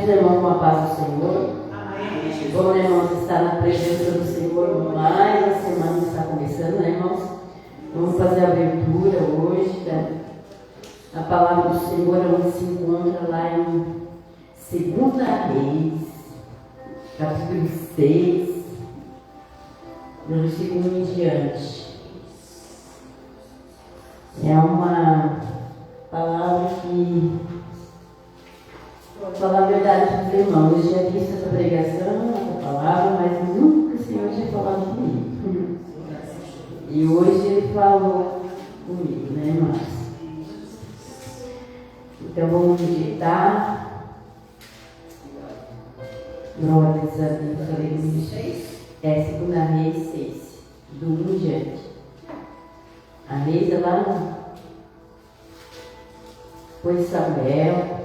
Cumprimento os irmãos com a paz do Senhor. Amém. Bom, né, irmãos, estar na presença do Senhor. Mais uma semana que está começando, né, irmãos? Vamos fazer a abertura hoje. A palavra do Senhor onde se encontra lá em 2 Reis, capítulo 6, versículo 1 em diante. É uma palavra que, para falar a verdade para os irmãos, eu já vi essa pregação, essa palavra, mas nunca o Senhor tinha falado comigo. E hoje Ele falou comigo, né, irmãos? Então vamos meditar. Glórias a Deus, aleluia. É 2 Reis 6, do 1 em diante. A Reis é lá no. Foi Samuel.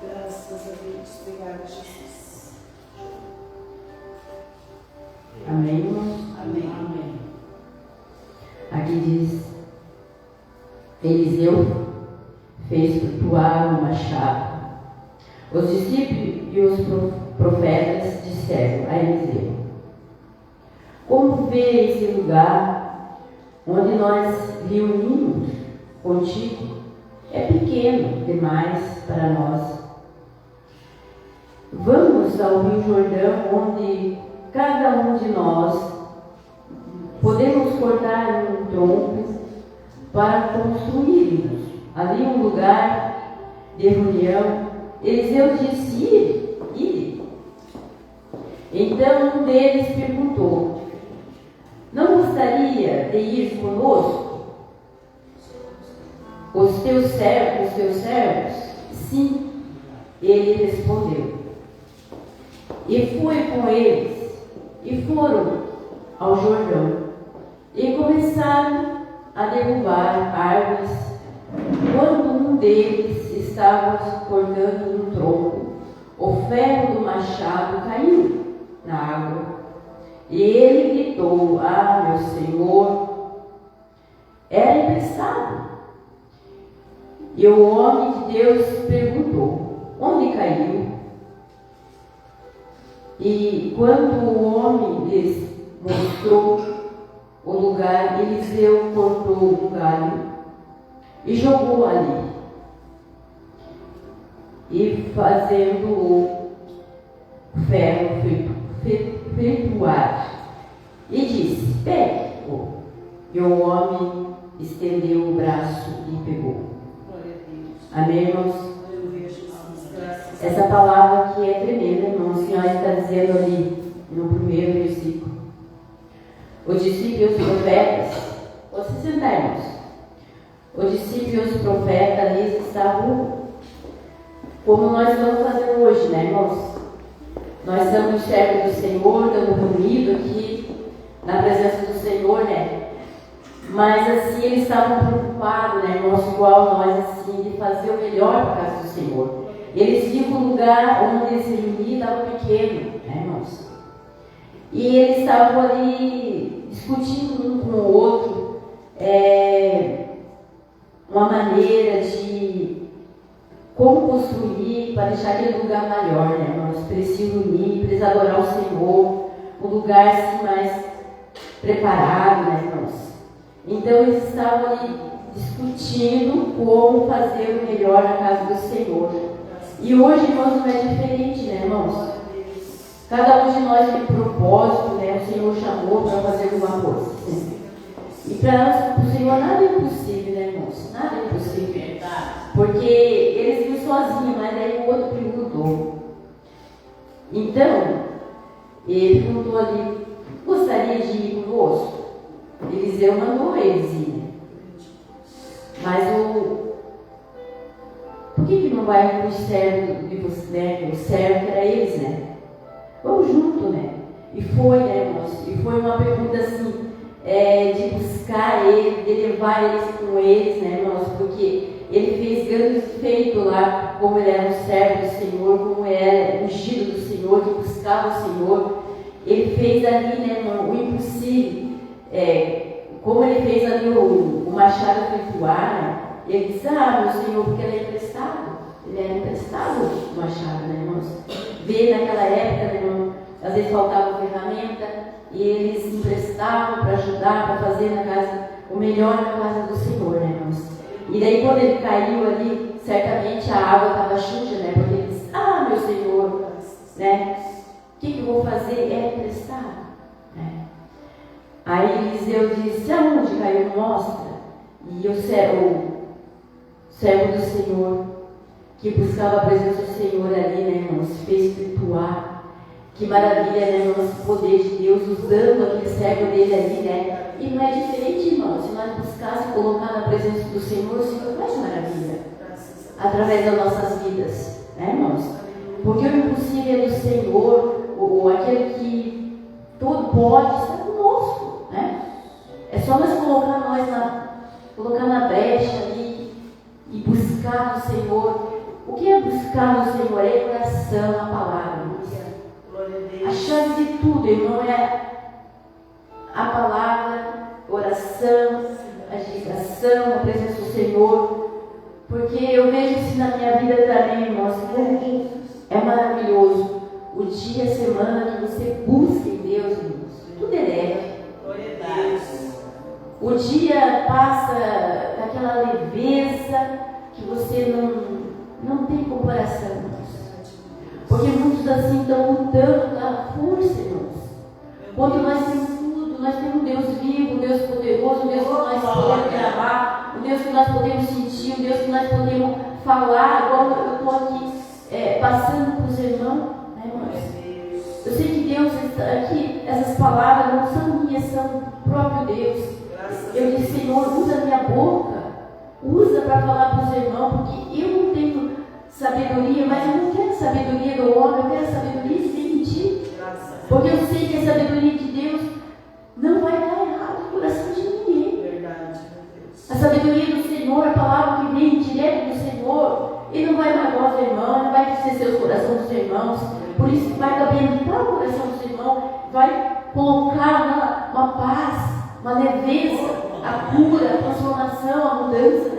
Graças a Deus, obrigada, Jesus. Amém, irmãos? Amém. Amém. Aqui diz: Eliseu fez flutuar o machado. Os discípulos e os profetas disseram a Eliseu: Como vê esse lugar onde nós reunimos contigo? É pequeno demais para nós. Vamos ao Rio Jordão, onde cada um de nós podemos cortar um tronco para construirmos ali um lugar de reunião. Eliseu disse: Ide. Então um deles perguntou: Não gostaria de ir conosco? Os teus servos? Sim, ele respondeu. E foi com eles, e foram ao Jordão, e começaram a derrubar árvores. Quando um deles estava cortando um tronco, o ferro do machado caiu na água. E ele gritou: Ah, meu Senhor! Era emprestado. E o homem de Deus perguntou: Onde caiu? E quando o homem lhes mostrou o lugar, Eliseu cortou um galho e jogou ali, e fazendo o ferro flutuar, e disse: Pegue-o. E o homem estendeu o braço e pegou. Glória a Deus. Amém, irmãos? Aleluia, Jesus. Graças Essa palavra aqui é tremenda, irmãos. O Senhor está dizendo ali no primeiro versículo: os discípulos e os profetas, vocês sentar, irmãos. Os discípulos e os profetas ali estavam como nós estamos fazendo hoje, né, irmãos? Nós estamos servos do Senhor, estamos reunidos aqui na presença do Senhor, né? Mas assim, eles estavam preocupados, né, irmãos, igual nós, assim, de fazer o melhor para a casa do Senhor. Eles viam que o lugar onde eles se reuniam estava pequeno, né, irmãos? E eles estavam ali discutindo um com o outro uma maneira de como construir para deixar aquele lugar maior, né, irmãos? Para eles se unir, para eles adorar o Senhor, um lugar assim mais preparado, né, irmãos? Então eles estavam ali discutindo como fazer o melhor na casa do Senhor. E hoje, irmãos, não é diferente, né, irmãos? Cada um de nós tem um propósito, né? O Senhor chamou para fazer alguma coisa. E para o Senhor nada é impossível, né, irmãos? Nada é impossível. Porque eles iam sozinhos, mas aí o outro perguntou. Então, ele perguntou ali: gostaria de ir conosco? Eliseu mandou eles ir. Mas por que não vai com o servo de você, né? O servo que era eles, né? Vamos junto, né? E foi, né, irmãos? E foi uma pergunta assim, de buscar ele, de levar eles com eles, né, irmãos? Porque ele fez grandes feitos lá, como ele era um servo do Senhor, como ele era ungido do Senhor, que buscava o Senhor. Ele fez ali, né, irmão, o impossível. Como ele fez ali o machado flutuar, né? Ele disse: Ah, meu Senhor, porque ele é emprestado. ele era emprestado o machado, né, irmãos? Vê naquela época, né, irmão, às vezes faltava ferramenta e eles emprestavam para ajudar, para fazer na casa, o melhor na casa do Senhor, né, irmãos? E daí quando ele caiu ali, certamente a água estava chucha, né? Porque ele disse, meu Senhor, né? O que eu vou fazer? É emprestado, né? Aí Eliseu disse, aonde caiu? Mostra. E o servo do Senhor, que buscava a presença do Senhor ali, né, irmãos, fez flutuar. Que maravilha, né, irmãos, o poder de Deus usando aquele servo dele ali, né? E não é diferente, irmãos, se nós buscássemos colocar na presença do Senhor, o Senhor faz maravilha através das nossas vidas, né, irmãos? Porque o impossível é do Senhor, ou aquele que todo pode, está conosco, né? É só nós colocar na brecha ali e buscar no Senhor. O que é buscar no Senhor? É oração, a palavra, irmãos. A chave de tudo, irmão, é a palavra, oração, a agitação, a presença do Senhor. Porque eu vejo isso na minha vida também, irmãos. É maravilhoso o dia, a semana que você busca em Deus, irmãos. Tudo é leve. O dia passa com aquela leveza que você não tem comparação, irmãos. Porque muitos assim estão lutando pela força, irmãos. Quando nós temos tudo, nós temos um Deus vivo, um Deus poderoso, um Deus que nós podemos amar, um Deus que nós podemos sentir, um Deus que nós podemos falar, igual eu estou aqui passando para os irmãos, né, irmãos? Eu sei que Deus está aqui, essas palavras não são minhas, são do próprio Deus. Eu disse, Senhor, usa a minha boca, usa para falar para os irmãos, porque eu não tenho sabedoria, mas eu não quero sabedoria do homem, eu quero sabedoria sem ti. Porque eu sei que a sabedoria de Deus não vai dar errado no coração de ninguém. A sabedoria do Senhor, a palavra que vem direto do Senhor, Ele não vai magoar os irmãos, não vai entristecer o coração dos irmãos. Por isso vai abençoar o coração dos irmãos, vai colocar uma paz, uma leveza, a cura, a transformação, a mudança.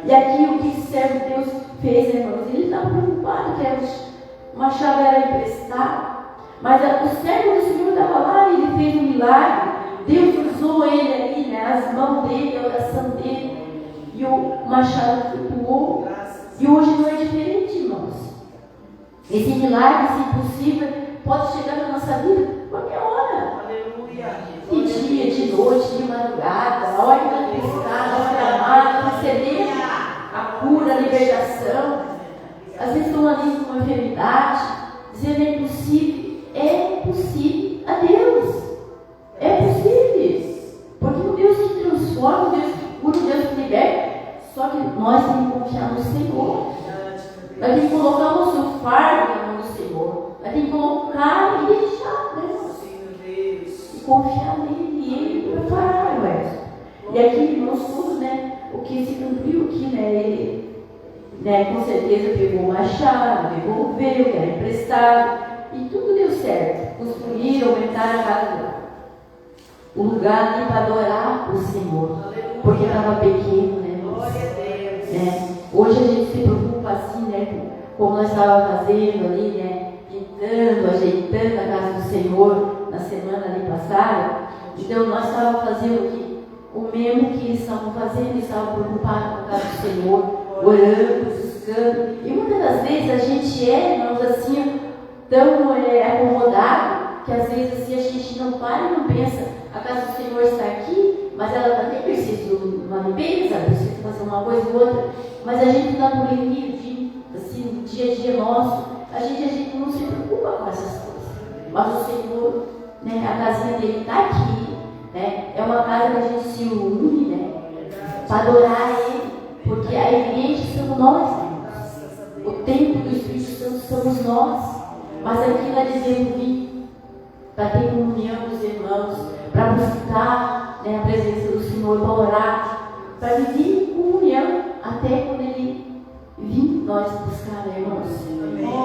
E aqui o que o servo de Deus fez, irmãos, ele estava preocupado que o machado era emprestado. Mas o servo do Senhor estava lá e ele fez um milagre. Deus usou ele ali, né, as mãos dele, a oração dele. E o machado flutuou. E hoje não é diferente, irmãos. Esse milagre, esse impossível, pode chegar na nossa vida qualquer hora. De dia, de noite, de madrugada, a hora que vai buscar, a hora que amar, receber a cura, a libertação. Às vezes estão ali com uma enfermidade, dizendo é impossível. É possível a Deus. É possível. Porque o Deus que transforma, o Deus que cura, o Deus que liberta. Só que nós temos que confiar no Senhor. Nós temos que colocar o nosso fardo na mão do Senhor. Nós temos que colocar e deixar, né? E confiar nele. E ele preparar, e aqui, irmãos, tudo, né? O que se cumpriu aqui, né? Ele, né, com certeza pegou o machado, devolveu, que era emprestado. E tudo deu certo. Construíram, aumentaram a casa lá. O lugar ali para adorar o Senhor. Porque estava pequeno, né? Hoje a gente se preocupa assim, né? Como nós estávamos fazendo ali, né? Pintando, ajeitando a casa do Senhor na semana ali passada. Então nós estávamos fazendo o mesmo que eles estavam fazendo, eles estavam preocupados com a casa do Senhor, orando, buscando. E muitas das vezes a gente irmãos, assim, tão acomodado, que às vezes assim, a gente não para e não pensa, a casa do Senhor está aqui, mas ela também precisa de uma limpeza, precisa fazer uma coisa ou outra, mas a gente está no limite, assim, no dia a dia nosso, a gente não se preocupa com essas coisas. Mas o Senhor, né, a casinha dele está aqui, né, é uma casa que a gente se une, né, para adorar Ele, porque a igreja somos nós, né? O templo do Espírito Santo somos nós. Mas aqui nós devemos vir para ter comunhão com os irmãos, para buscar, né, a presença do Senhor, para orar, para viver em comunhão até quando Ele vir nós buscar, né, irmãos?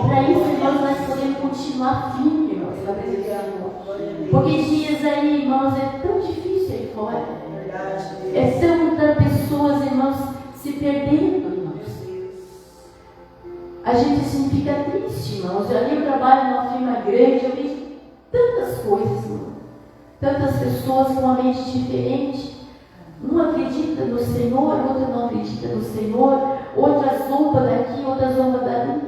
Para isso, irmãos, nós podemos continuar firmes, irmãos, na presença do Senhor. Porque dias aí, irmãos, é tão difícil aí fora. É tão muitas pessoas, irmãos, se perdendo, irmãos. gente assim fica triste, irmãos. Eu trabalho numa firma grande, eu vejo tantas coisas, irmão. Tantas pessoas com uma mente diferente. Um acredita no Senhor, outro não acredita no Senhor, outra zomba daqui, outra zomba dali.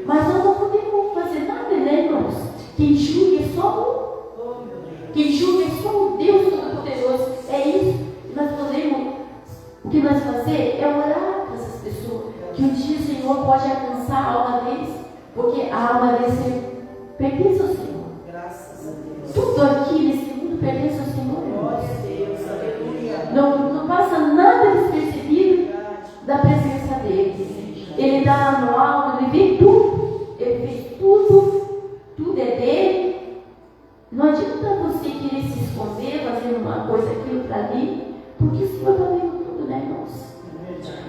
Mas nós não podemos fazer nada, né, irmãos? Quem julga é só um. Quem julga é só o Deus Todo-Poderoso. É isso que nós podemos. O que nós fazer é orar para essas pessoas. Que um dia o Senhor pode alcançar a alma deles, porque a alma deles pertence ao Senhor. Graças a Deus. Tudo aqui nesse mundo pertence ao Senhor. Glória a Deus, aleluia. Não passa nada despercebido da presença dele. Ele dá no alto, ele vê tudo. Ele fez tudo. Tudo é dele. Não adianta você querer se esconder, fazendo uma coisa aqui, outra ali, porque o Senhor está vendo tudo, né, irmãos?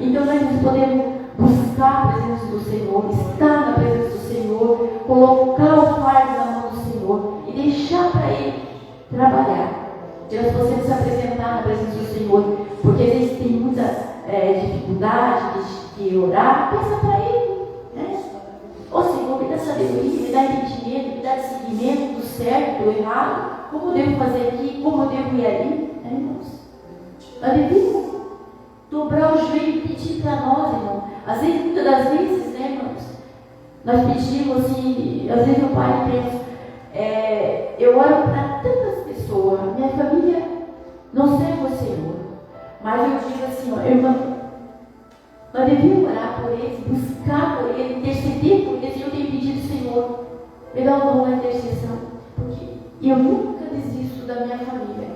Então nós podemos buscar a presença do Senhor, estar na presença do Senhor, colocar o fardo na mão do Senhor e deixar para Ele trabalhar. Que nós possamos se apresentar na presença do Senhor, porque às vezes tem muita dificuldade de orar, peça para Ele, né? Ó Senhor, me dá sabedoria, me dá entendimento, me dá discernimento do certo, do errado, como eu devo fazer aqui, como eu devo ir ali, né, irmãos? Aleluia. Dobrar o joelho e pedir para nós, irmão. Às vezes, muitas das vezes, né, irmãos? Nós pedimos assim, às vezes o pai pensa, eu oro para tantas pessoas, minha família não serve o Senhor, mas eu digo assim, ó, irmã, nós devemos orar por eles, buscar por eles, interceder por eles, e eu tenho pedido, Senhor, me dá o dom da intercessão, porque eu nunca desisto da minha família.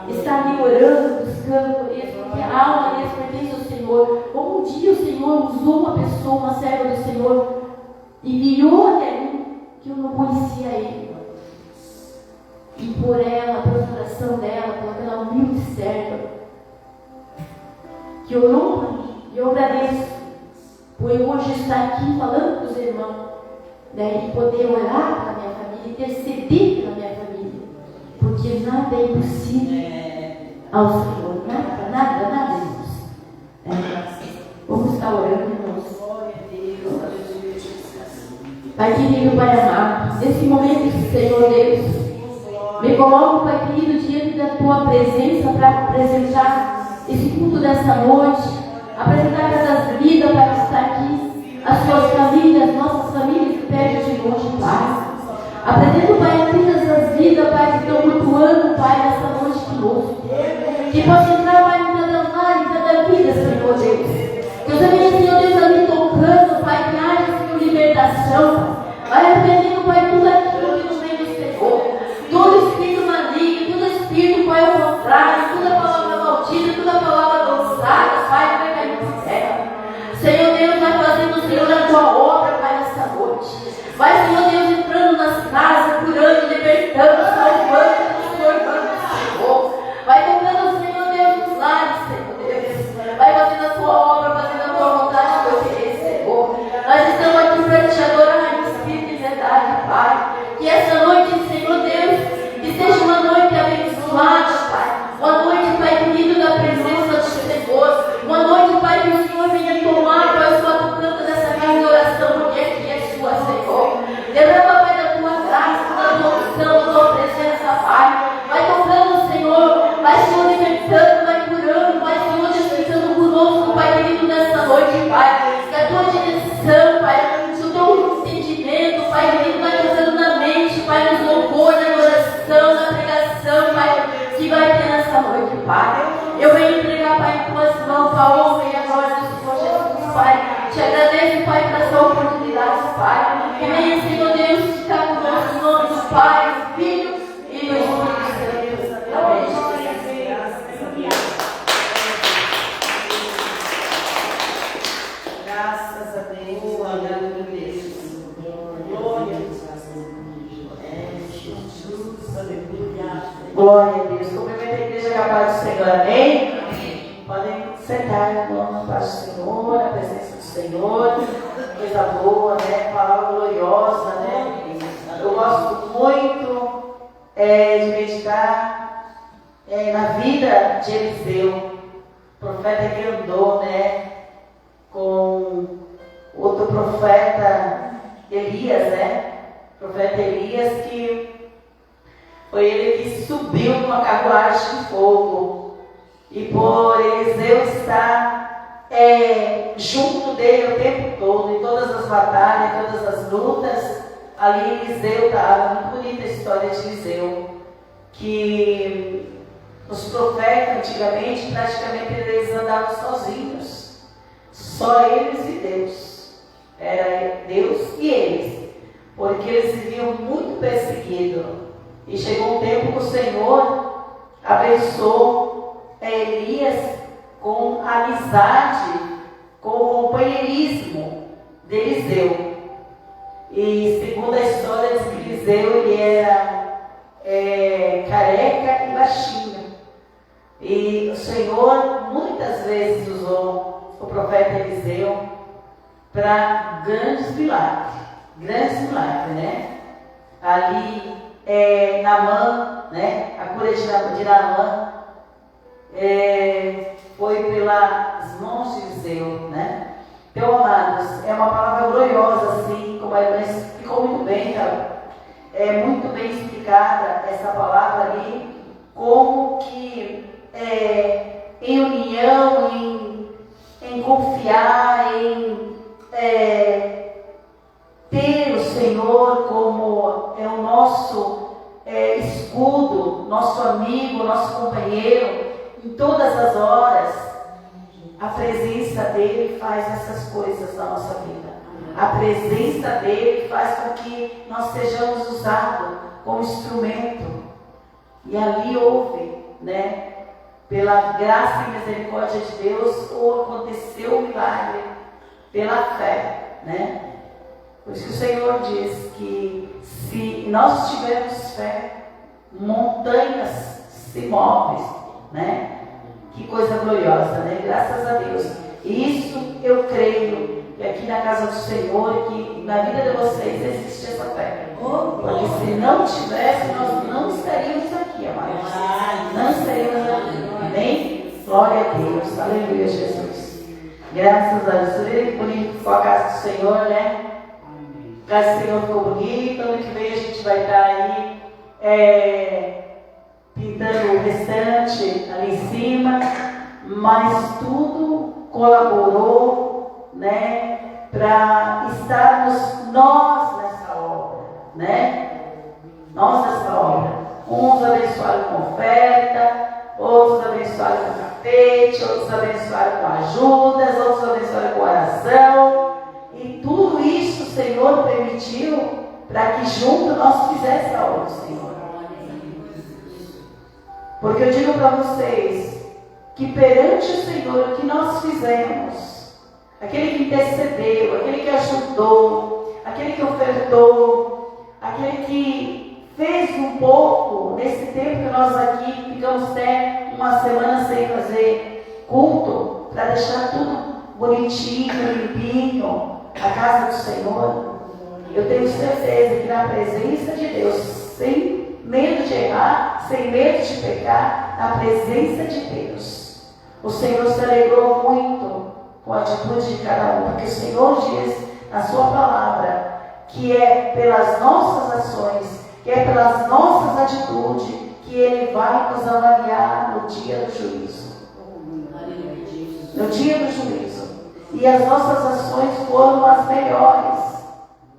Estar ali orando, buscando por eles, porque a alma deles pertence ao Senhor. Como um dia o Senhor usou uma pessoa, uma serva do Senhor, e guiou até mim, que eu não conhecia ele. E por ela, pela oração dela, por aquela humilde serva, que orou para mim, e eu agradeço por eu hoje estar aqui falando com os irmãos, né, e poder orar para a minha família, interceder pela minha família, porque nada é impossível ao Senhor, nada, irmãos. Vamos estar orando, irmãos. Pai querido, Pai amado, nesse momento, Senhor Deus, me coloco, Pai querido, diante da Tua presença para apresentar esse culto dessa noite, apresentar essas vidas, Pai, que está aqui, as Suas famílias, nossas famílias que perto de longe, Pai. Apresento, Pai, todas as vidas, Pai, que estão cultuando, Pai, nessa noite conosco. Que possa entrar, Pai, em cada lar, em cada vida, Senhor Deus. Que os amigos, Senhor Deus, ali tocando, Pai, que haja, Senhor, libertação. Vai arrependendo, Pai, tudo aquilo que não vem do Senhor. Todo espírito maligno, todo espírito, Pai, ao contrário, toda palavra maldita, toda palavra lançada, Pai, vai cair por terra. Senhor Deus, vai fazendo, Senhor, a Tua obra, Pai, nessa noite. Vai, Senhor Deus, entrando nas casas, curando, libertando, salvando, transformando, Senhor. Vai tocando, Senhor Deus, nos lares, Senhor Deus. Vai fazendo a Tua obra, fazendo a Tua vontade, Teu querer, Senhor. Nós estamos aqui para Te adorar em espírito e verdade, Pai. Que essa noite, Senhor Deus, que seja uma noite abençoada, Pai. Uma noite, Pai querido, da presença do Senhor. Uma noite, Pai, que o Senhor venha tomar, Pai, Sua tocando dessa casa de oração, porque aqui é Sua, Senhor. Derrama, Pai, da Tua graça, da Tua unção, da Tua presença, Pai. Vai tocando, Senhor. Vai, Senhor, libertando, vai curando, vai, Senhor, desfrutando conosco, Pai querido, nessa noite, Pai. Que a Tua direção, Pai, o Teu entendimento, Pai querido, vai tocando na mente, Pai, nos louvor, na oração, na pregação, Pai, que vai ter nessa noite, Pai. Eu venho entregar, Pai, em Tuas mãos a honra e a glória do Senhor Jesus, Pai. Te agradeço, Pai, por essa oportunidade, Pai. Que venha, Senhor Deus, ficar conosco em nome do Pai, do Filho e do Espírito Santo. Amém. Graças a Deus, glória a Deus. Glória a Deus. Jesus, aleluia. Glória a Deus. Cumprimento a igreja com a paz do Senhor. Amém? Podem sentar, irmão, na paz do Senhor, na presença do Senhor. Coisa boa, né? Palavra gloriosa, né? Eu gosto muito de meditar na vida de Eliseu, profeta que andou, né? Com outro profeta Elias, né? Profeta Elias, que foi ele que subiu numa carruagem de fogo. E por Eliseu estar junto dele o tempo todo, em todas as batalhas, em todas as lutas, ali Eliseu estava. Muito bonita a história de Eliseu, que os profetas antigamente, praticamente eles andavam sozinhos, só eles e Deus. Era Deus e eles, porque eles viviam muito perseguidos. E chegou um tempo que o Senhor abençoou Elias com a amizade, com o companheirismo de Eliseu. E segundo a história, diz que Eliseu ele era careca e baixinho. E o Senhor muitas vezes usou o profeta Eliseu para grandes milagres, né? Ali Naamã, né? A cura de Naamã foi pelas mãos de Eliseu, né? Então, amados, é uma palavra gloriosa, assim, como a irmã explicou muito bem, tá? É muito bem explicada essa palavra ali, como que em união, em confiar, em ter o Senhor como o nosso escudo, nosso amigo, nosso companheiro, em todas as horas. A presença dele faz essas coisas na nossa vida. A presença dele faz com que nós sejamos usados como instrumento. E ali houve, né? Pela graça e misericórdia de Deus, aconteceu o milagre pela fé, né? Por isso que o Senhor diz que se nós tivermos fé, montanhas se movem, né? Que coisa gloriosa, né? Graças a Deus. E isso eu creio que aqui na casa do Senhor, que na vida de vocês existe essa fé. Porque se não tivesse, nós não estaríamos aqui, amados. Não estaríamos aqui. Amém? Glória a Deus. Aleluia, Jesus. Graças a Deus. Você vê que bonito ficou a casa do Senhor, né? A casa do Senhor ficou bonita. Ano que vem a gente vai estar aí pintando o restante ali em cima. Mas tudo colaborou, né? Para estarmos nós nessa obra, né? Nós nessa obra. Uns abençoaram com oferta, outros abençoaram com tapete, outros abençoaram com ajudas, outros abençoaram com oração. E tudo isso o Senhor permitiu para que junto nós fizéssemos a obra do Senhor. Porque eu digo para vocês que perante o Senhor o que nós fizemos, aquele que intercedeu, aquele que ajudou, aquele que ofertou, aquele que fez um pouco nesse tempo que nós aqui ficamos até uma semana sem fazer culto, para deixar tudo bonitinho, limpinho, a casa do Senhor. Eu tenho certeza que na presença de Deus, sem medo de errar, sem medo de pecar, na presença de Deus, o Senhor se alegrou muito com a atitude de cada um, porque o Senhor diz na sua palavra que é pelas nossas ações, que é pelas nossas atitudes que Ele vai nos avaliar no dia do juízo. No dia do juízo. E as nossas ações foram as melhores.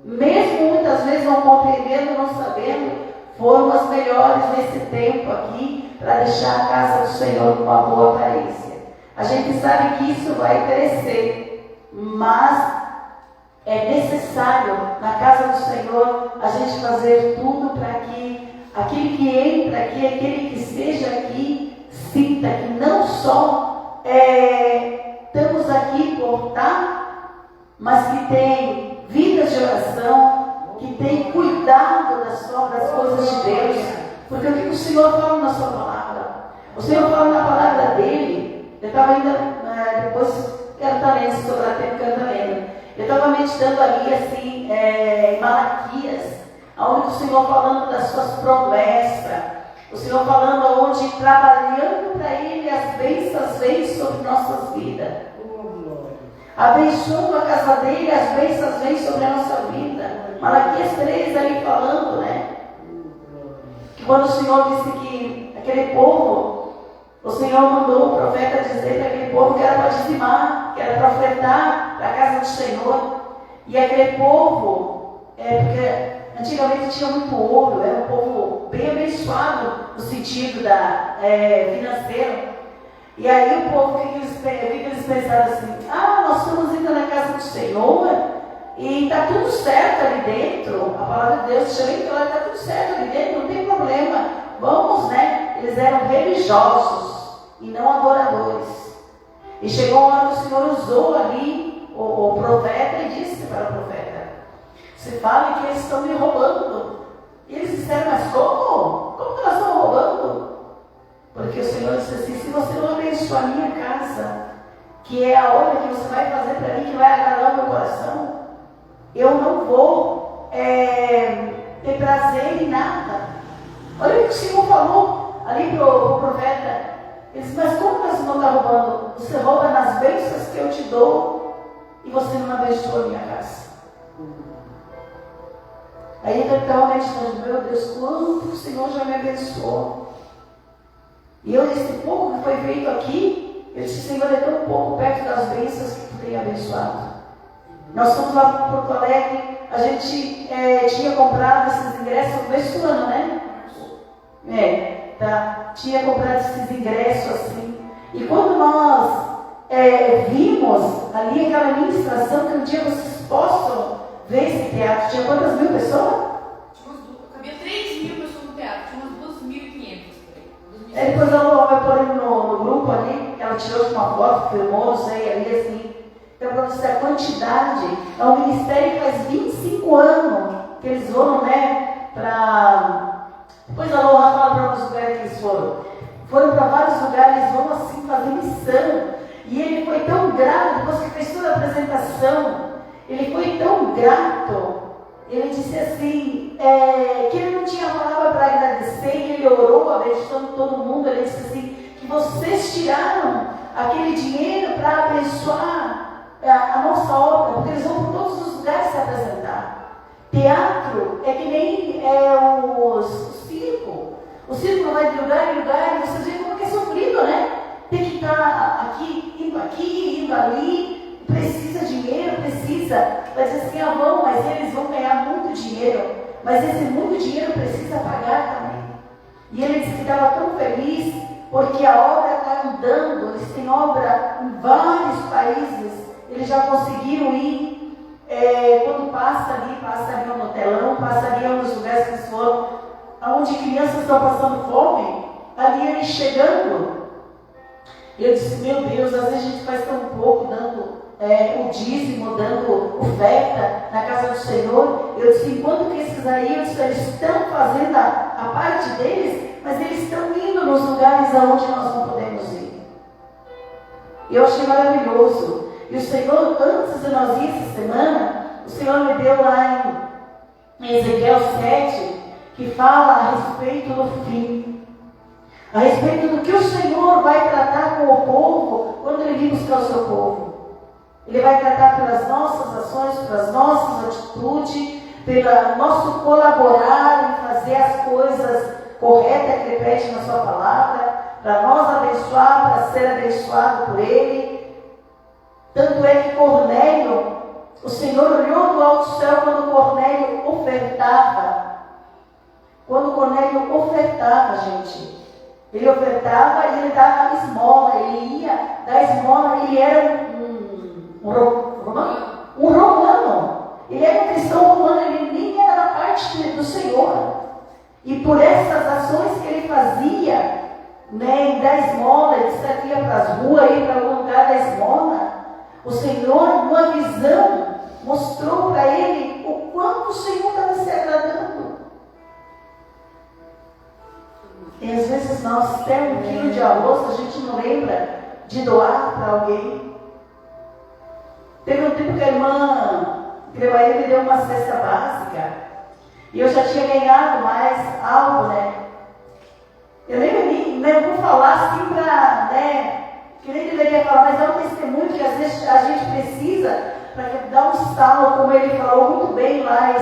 Mesmo muitas vezes não compreendendo, não sabendo, foram as melhores nesse tempo aqui, para deixar a casa do Senhor com uma boa aparência. A gente sabe que isso vai crescer, mas é necessário, na casa do Senhor, a gente fazer tudo para que aquele que entra aqui, aquele que esteja aqui, sinta que não só estamos aqui por estar, mas que tem vidas de oração, que tem cuidado das coisas de Deus. Porque o que o Senhor fala na sua palavra? O Senhor fala na palavra dele. Eu estava ainda, depois quero estar lendo, se sobrar tempo, quero estar lendo. Eu estava meditando ali, assim, em Malaquias, onde o Senhor falando das suas promessas, o Senhor falando onde, trabalhando para Ele, as bênçãos vêm sobre nossas vidas. abençoando a casa dele, as bênçãos vêm sobre a nossa vida. Malaquias 3 ali falando, né? Que quando o Senhor disse que aquele povo, o Senhor mandou o profeta dizer para aquele povo que era para dizimar, que era para ofertar para a casa do Senhor. E aquele povo, porque antigamente tinha muito ouro, era um povo bem abençoado no sentido financeiro. E aí o povo, o que eles pensaram assim? Nós estamos indo na casa do Senhor e está tudo certo ali dentro. A palavra de Deus deixa bem claro, está tudo certo ali dentro, não tem problema. Vamos, né? Eles eram religiosos e não adoradores. E chegou uma hora que o Senhor usou ali o profeta e disse para o profeta: você fala que eles estão me roubando. E eles disseram: mas como? Como que nós estamos roubando? Porque o Senhor disse assim: se você não abençoar a minha casa, que é a obra que você vai fazer para mim, que vai agradar o meu coração, eu não vou ter prazer em nada. Olha o que o Senhor falou ali para o profeta. Ele disse: mas como você não está roubando? Você rouba nas bênçãos que eu te dou e você não abençoa a minha casa. Aí ele estava meditando: meu Deus, quanto o Senhor já me abençoou. E eu, esse pouco que foi feito aqui, eu disse: Senhor, é tão pouco perto das bênçãos que tu tem abençoado. Nós fomos lá para Porto Alegre, a gente tinha comprado esses ingressos no começo do ano, né? Tinha comprado esses ingressos assim. E quando nós vimos ali aquela ministração, que um dia vocês possam ver esse teatro, tinha quantas mil pessoas? Cabia 3 mil pessoas no teatro, tinha umas 2.500. Depois ela vai pôr no grupo ali, ela tirou uma foto, filmou, não sei, ali assim. Então, para você ter a quantidade, é um ministério que faz 25 anos que eles foram, né, para... Depois a Lohan fala para os lugares que eles foram. Foram para vários lugares, eles vão assim fazer missão. E ele foi tão grato, depois que fez toda a apresentação, ele foi tão grato, ele disse assim, que ele não tinha palavra para agradecer, e ele orou, abençoando todo mundo. Ele disse assim, que vocês tiraram aquele dinheiro para abençoar a nossa obra, porque eles vão por todos os lugares se apresentar. Teatro é que nem o circo. O circo não vai de lugar em lugar, e vocês veem como que é sofrido, né? Tem que estar aqui, indo ali, precisa de dinheiro, precisa. Vai dizer assim: vão, mas eles vão ganhar muito dinheiro, mas esse muito dinheiro precisa pagar também. E ele disse que estava tão feliz, porque a obra está andando, eles têm obra em vários países, eles já conseguiram ir. Quando passa ali no telão, passa ali nos lugares que eles foram, onde crianças estão passando fome, ali eles chegando. Eu disse: meu Deus, às vezes a gente faz tão pouco, dando o dízimo, dando oferta na casa do Senhor. Eu disse: enquanto que esses aí, eles estão fazendo a parte deles, mas eles estão indo nos lugares aonde nós não podemos ir. E eu achei maravilhoso. E o Senhor, antes de nós ir essa semana, o Senhor me deu lá em Ezequiel 7, que fala a respeito do fim. A respeito do que o Senhor vai tratar com o povo quando Ele vir buscar o seu povo. Ele vai tratar pelas nossas ações, pelas nossas atitudes, pelo nosso colaborar em fazer as coisas corretas que Ele pede na sua palavra, para nós abençoar, para ser abençoado por Ele. Tanto é que Cornélio, o Senhor olhou do alto céu quando Cornélio ofertava. Quando Cornélio ofertava, gente, ele ofertava e ele dava esmola, ele ia dar esmola, ele era um romano, ele era um cristão romano, ele nem era da parte do Senhor. E por essas ações que ele fazia, né, em dar esmola, ele saía para as ruas, ia para algum lugar da esmola, o Senhor, numa visão, mostrou para ele o quanto o Senhor estava se agradando. E às vezes nós temos 1 quilo de arroz, a gente não lembra de doar para alguém. Teve um tempo que a irmã Grebaí me deu uma cesta básica, e eu já tinha ganhado mais algo, né? Eu nem vou falar assim para, né, que nem deveria falar, mas é um testemunho que às vezes a gente precisa para dar um estalo, como ele falou muito bem lá,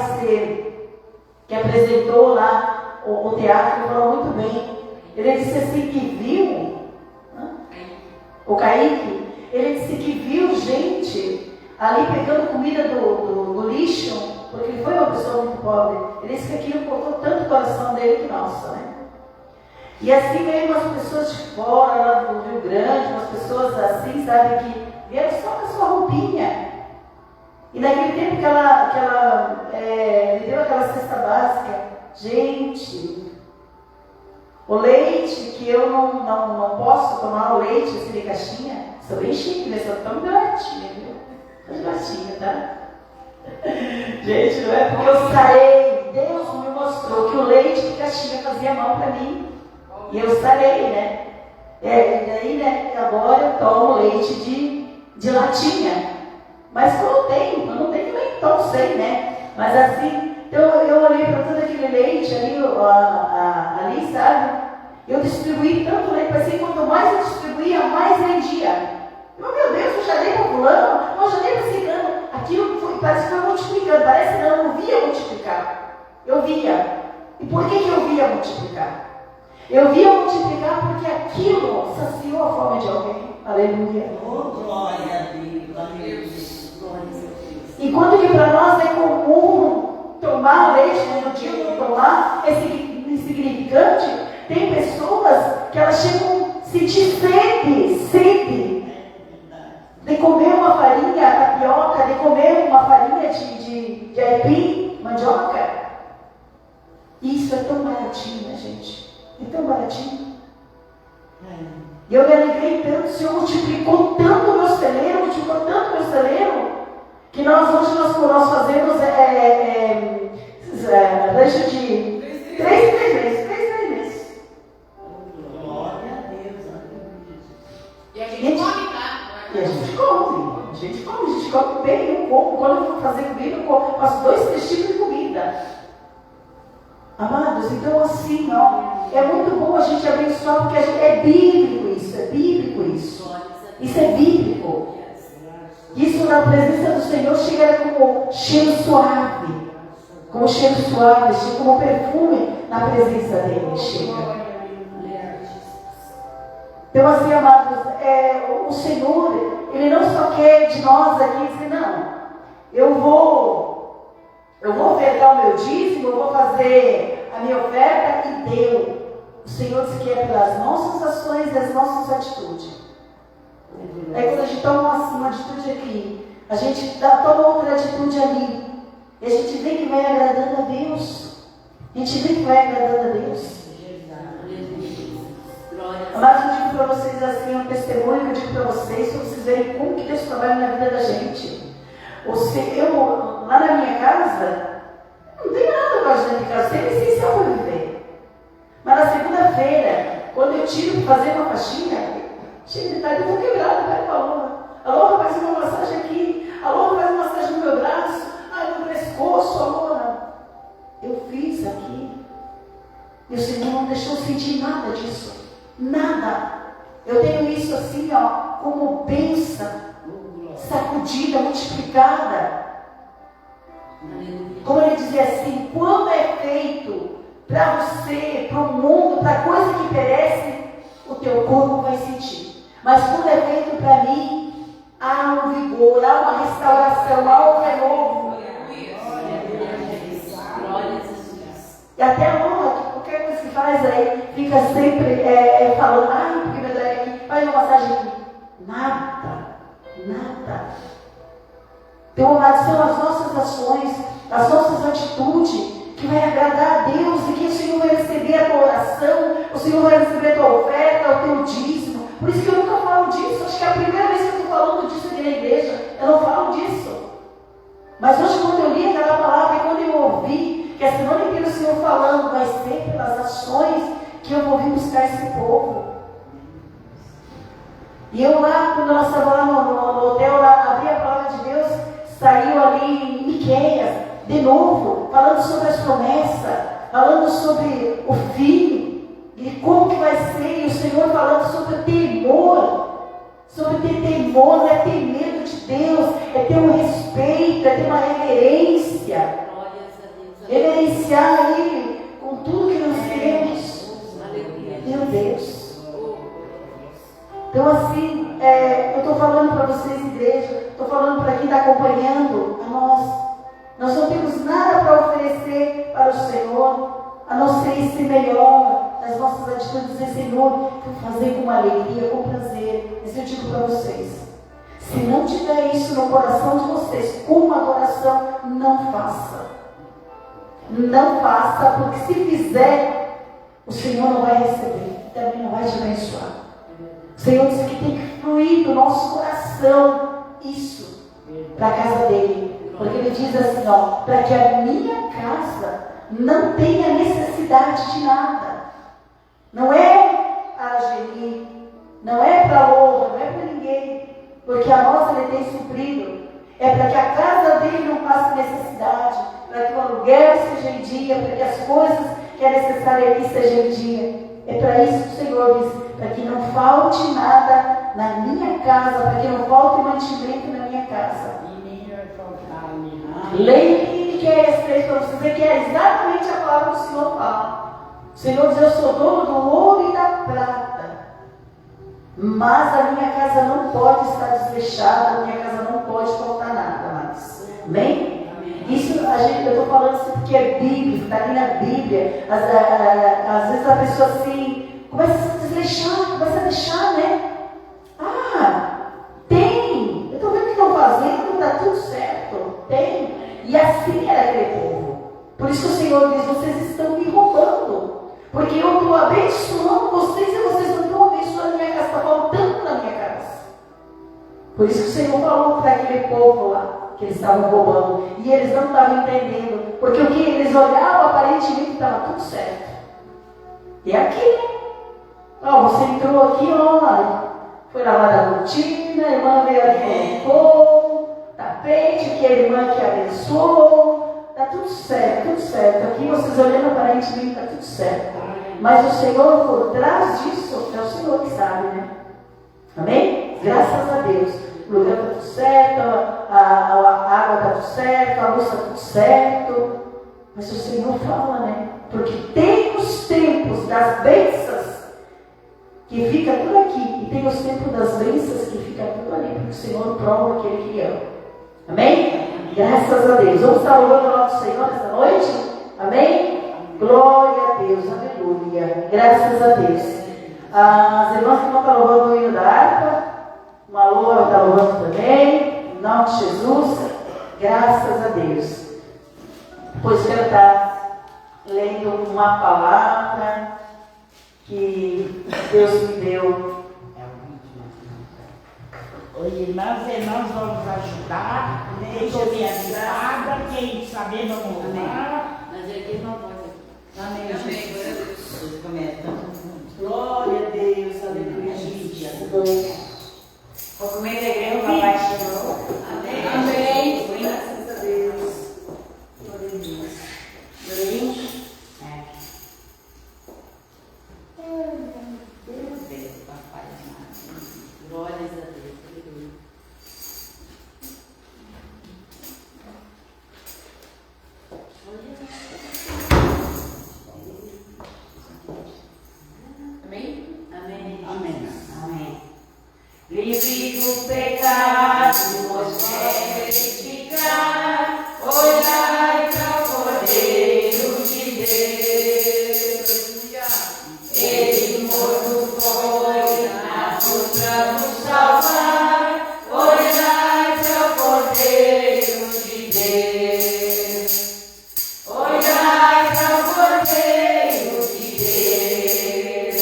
que apresentou lá o teatro, ele falou muito bem. Ele disse assim que viu, o Kaique, ele disse que viu gente ali pegando comida do lixo, porque ele foi uma pessoa muito pobre. Ele disse que aquilo cortou tanto o coração dele que, nossa, né? E assim veio umas pessoas de fora, lá do Rio Grande, umas pessoas assim, sabe, que vieram só com a sua roupinha. E naquele tempo que ela me deu aquela cesta básica, gente, o leite, que eu não posso tomar o leite assim de caixinha, sou bem chique, né? Só tomo de latinha, viu? De latinha, tá? Gente, não é porque eu sarei, Deus me mostrou que o leite de caixinha fazia mal para mim. E eu sarei, né? E daí, né, agora eu tomo leite de latinha. Mas eu não tenho nem tão sei, né? Mas assim, então eu olhei para todo aquele leite ali, sabe? Eu distribuí tanto leite, parecia que quanto mais eu distribuía, mais rendia. Meu Deus, eu já dei para fulano, eu já dei para ciclano. Aquilo parece que foi multiplicando, parece não, eu não via multiplicar. Eu via. E por que eu via multiplicar? Eu via multiplicar porque aquilo saciou a fome de alguém. Aleluia. Oh, glória a Deus. Glória a Deus. E quando que para nós é comum tomar leite, no dia de tomar, é insignificante, tem pessoas que elas chegam a sentir sede de comer uma farinha tapioca, de comer uma farinha de aipim, mandioca. Isso é tão baratinho, né, gente? É tão baratinho. E eu me alegrei tanto, o Senhor multiplicou tanto o meu celeiro, que nós fazemos lanche de 3 meses. Glória a Deus. E a gente come, tá? E a gente come bem, eu como. Quando eu vou fazer comida, eu faço 2-3 tipos de comida. Amados, então assim, ó, é muito bom a gente abençoar, porque é bíblico isso. Isso é bíblico. Isso na presença do Senhor chega como cheiro suave, como perfume na presença dele, chega. Então assim, amados, o Senhor, Ele não só quer de nós aqui dizer, não, eu vou ofertar o meu dízimo, eu vou fazer a minha oferta e deu. O Senhor diz que é pelas nossas ações e as nossas atitudes. Aí quando a gente toma uma atitude aqui, a gente toma outra atitude ali, e a gente vê que vai agradando a Deus. Mas eu digo para vocês assim, um testemunho que eu digo para vocês vocês verem como que Deus trabalha na vida da gente. Lá na minha casa, não tem nada com a gente em casa, tem essencial para viver. Mas na segunda-feira, quando eu tiro para fazer uma faxina, chega de tarde, eu estou quebrada, vai para a Alô. Alô, faz uma massagem aqui. Alô, faz uma massagem no meu braço. Ai, no pescoço, Alô. Eu fiz aqui. E o Senhor não deixou eu sentir nada disso. Nada. Eu tenho isso assim, ó, como bênção, sacudida, multiplicada. Como ele dizia assim, quando é feito para você, para o mundo, para coisa que perece, o teu corpo vai sentir. Mas quando é feito para mim, há um vigor, há uma restauração, há um renovo. E até a honra, qualquer coisa que faz aí, fica sempre falando, ai, porque meu Deus aqui, faz uma massagem aqui. Nada. Então, são as nossas ações, as nossas atitudes, que vai agradar a Deus, e que o Senhor vai receber a tua oração, o Senhor vai receber a tua oferta, o teu dízimo. Por isso que eu nunca falo disso. Acho que é a primeira vez que eu estou falando disso aqui na igreja. Eu não falo disso. Mas hoje, quando eu li aquela palavra e quando eu ouvi que a semana inteira o Senhor falando, vai ser pelas ações que eu vou vir buscar esse povo. E eu lá, quando nós estávamos lá no hotel, lá, abri a palavra de Deus, saiu ali em Miqueias, de novo, falando sobre as promessas, falando sobre o fim, e como que vai ser, e o Senhor falando sobre o temor. sobre ter temor, não é ter medo de Deus, é ter um respeito, é ter uma reverência. Reverenciar Ele com tudo que nós temos. Meu Deus. Então assim, eu estou falando para vocês, igreja, estou falando para quem está acompanhando a nós. Nós não temos nada para oferecer para o Senhor, a não ser esse melhor nas nossas atitudes, dizer, Senhor, vou fazer com alegria, com prazer. Mas eu digo para vocês, se não tiver isso no coração de vocês, como adoração, não faça. Não faça, porque se fizer, o Senhor não vai receber, também não vai te abençoar. O Senhor disse que tem que fluir do nosso coração isso para a casa dele. Porque ele diz assim, ó, para que a minha casa não tenha necessidade de nada. Não é para gerir, não é para honra, não é para ninguém. Porque a nossa ele tem suprido. É para que a casa dele não passe necessidade, para que o aluguel seja em dia, para que as coisas que é necessário aqui sejam em dia. É para isso que o Senhor diz, para que não falte nada na minha casa, para que não falte mantimento na minha casa. Leia que é esse texto para vocês ver que é exatamente a palavra que o Senhor fala. O Senhor diz, eu sou dono do ouro e da prata, mas a minha casa não pode estar desleixada, a minha casa não pode faltar nada mais. Amém? Isso eu estou falando assim porque é bíblico, está ali na Bíblia. Às vezes a pessoa assim começa a se desleixar, começa a deixar, né? Tem! Eu estou vendo o que estão fazendo, está tudo certo. Tem! E assim era aquele povo. Por isso que o Senhor diz, vocês estão me roubando. Porque eu estou abençoando vocês e vocês não estão abençoando a minha casa, está faltando na minha casa. Por isso que o Senhor falou para aquele povo lá, que eles estavam roubando. E eles não estavam entendendo. Porque o que eles olhavam, aparentemente estava tudo certo. E aqui, você entrou aqui, foi lavada a cortina, a irmã veio ali com tapete, que a irmã que abençoou. Está tudo certo, tudo certo. Aqui vocês olhando aparentemente está tudo certo. Mas o Senhor, por trás disso, é o Senhor que sabe, né? Amém? Graças a Deus. O lugar está tudo certo, a água está tudo certo, a luz está tudo certo. Mas o Senhor fala, né? Porque tem os tempos das bênçãos que fica tudo aqui. E tem os tempos das bênçãos que fica tudo ali. Porque o Senhor prova aquele que ama. Amém? Graças a Deus. Vamos estar louvando o nosso Senhor esta noite? Amém? Glória a Deus. Aleluia. Graças a Deus. As irmãs que vão estar louvando o hino da harpa. Uma louvor está louvando também. Em nome de Jesus. Graças a Deus. Depois quero estar lendo uma palavra que Deus me deu. Oi, irmãs vamos ajudar. Deixa eu me avisada. Quem saber, vamos orar. Mas aqui não pode. Amém. Amém. Glória a Deus. Aleluia. Jesus. O meio da igreja, o papai chegou. Amém. Amém. Graças a Deus. Glória a Deus. Amém. Deus, papai amado. Glórias a Deus. Amém? Amém. Amém. Amém. Livre do pecado, vos quer edificar, olhai para o Cordeiro de Deus. Ele morto foi na cruz para nos salvar, olhai para o Cordeiro de Deus. Olhai para o Cordeiro de Deus.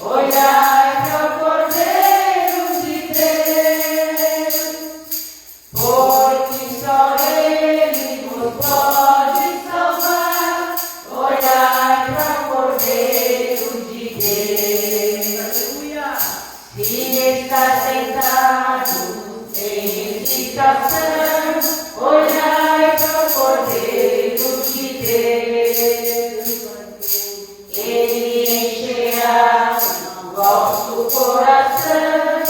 Olhai para o Cordeiro de Deus. Porque só Ele nos pode salvar. Olhai para o Cordeiro de Deus. Aleluia. Se está sentado em visitação, olhai para o Cordeiro de Deus. Ele encherá o vosso coração.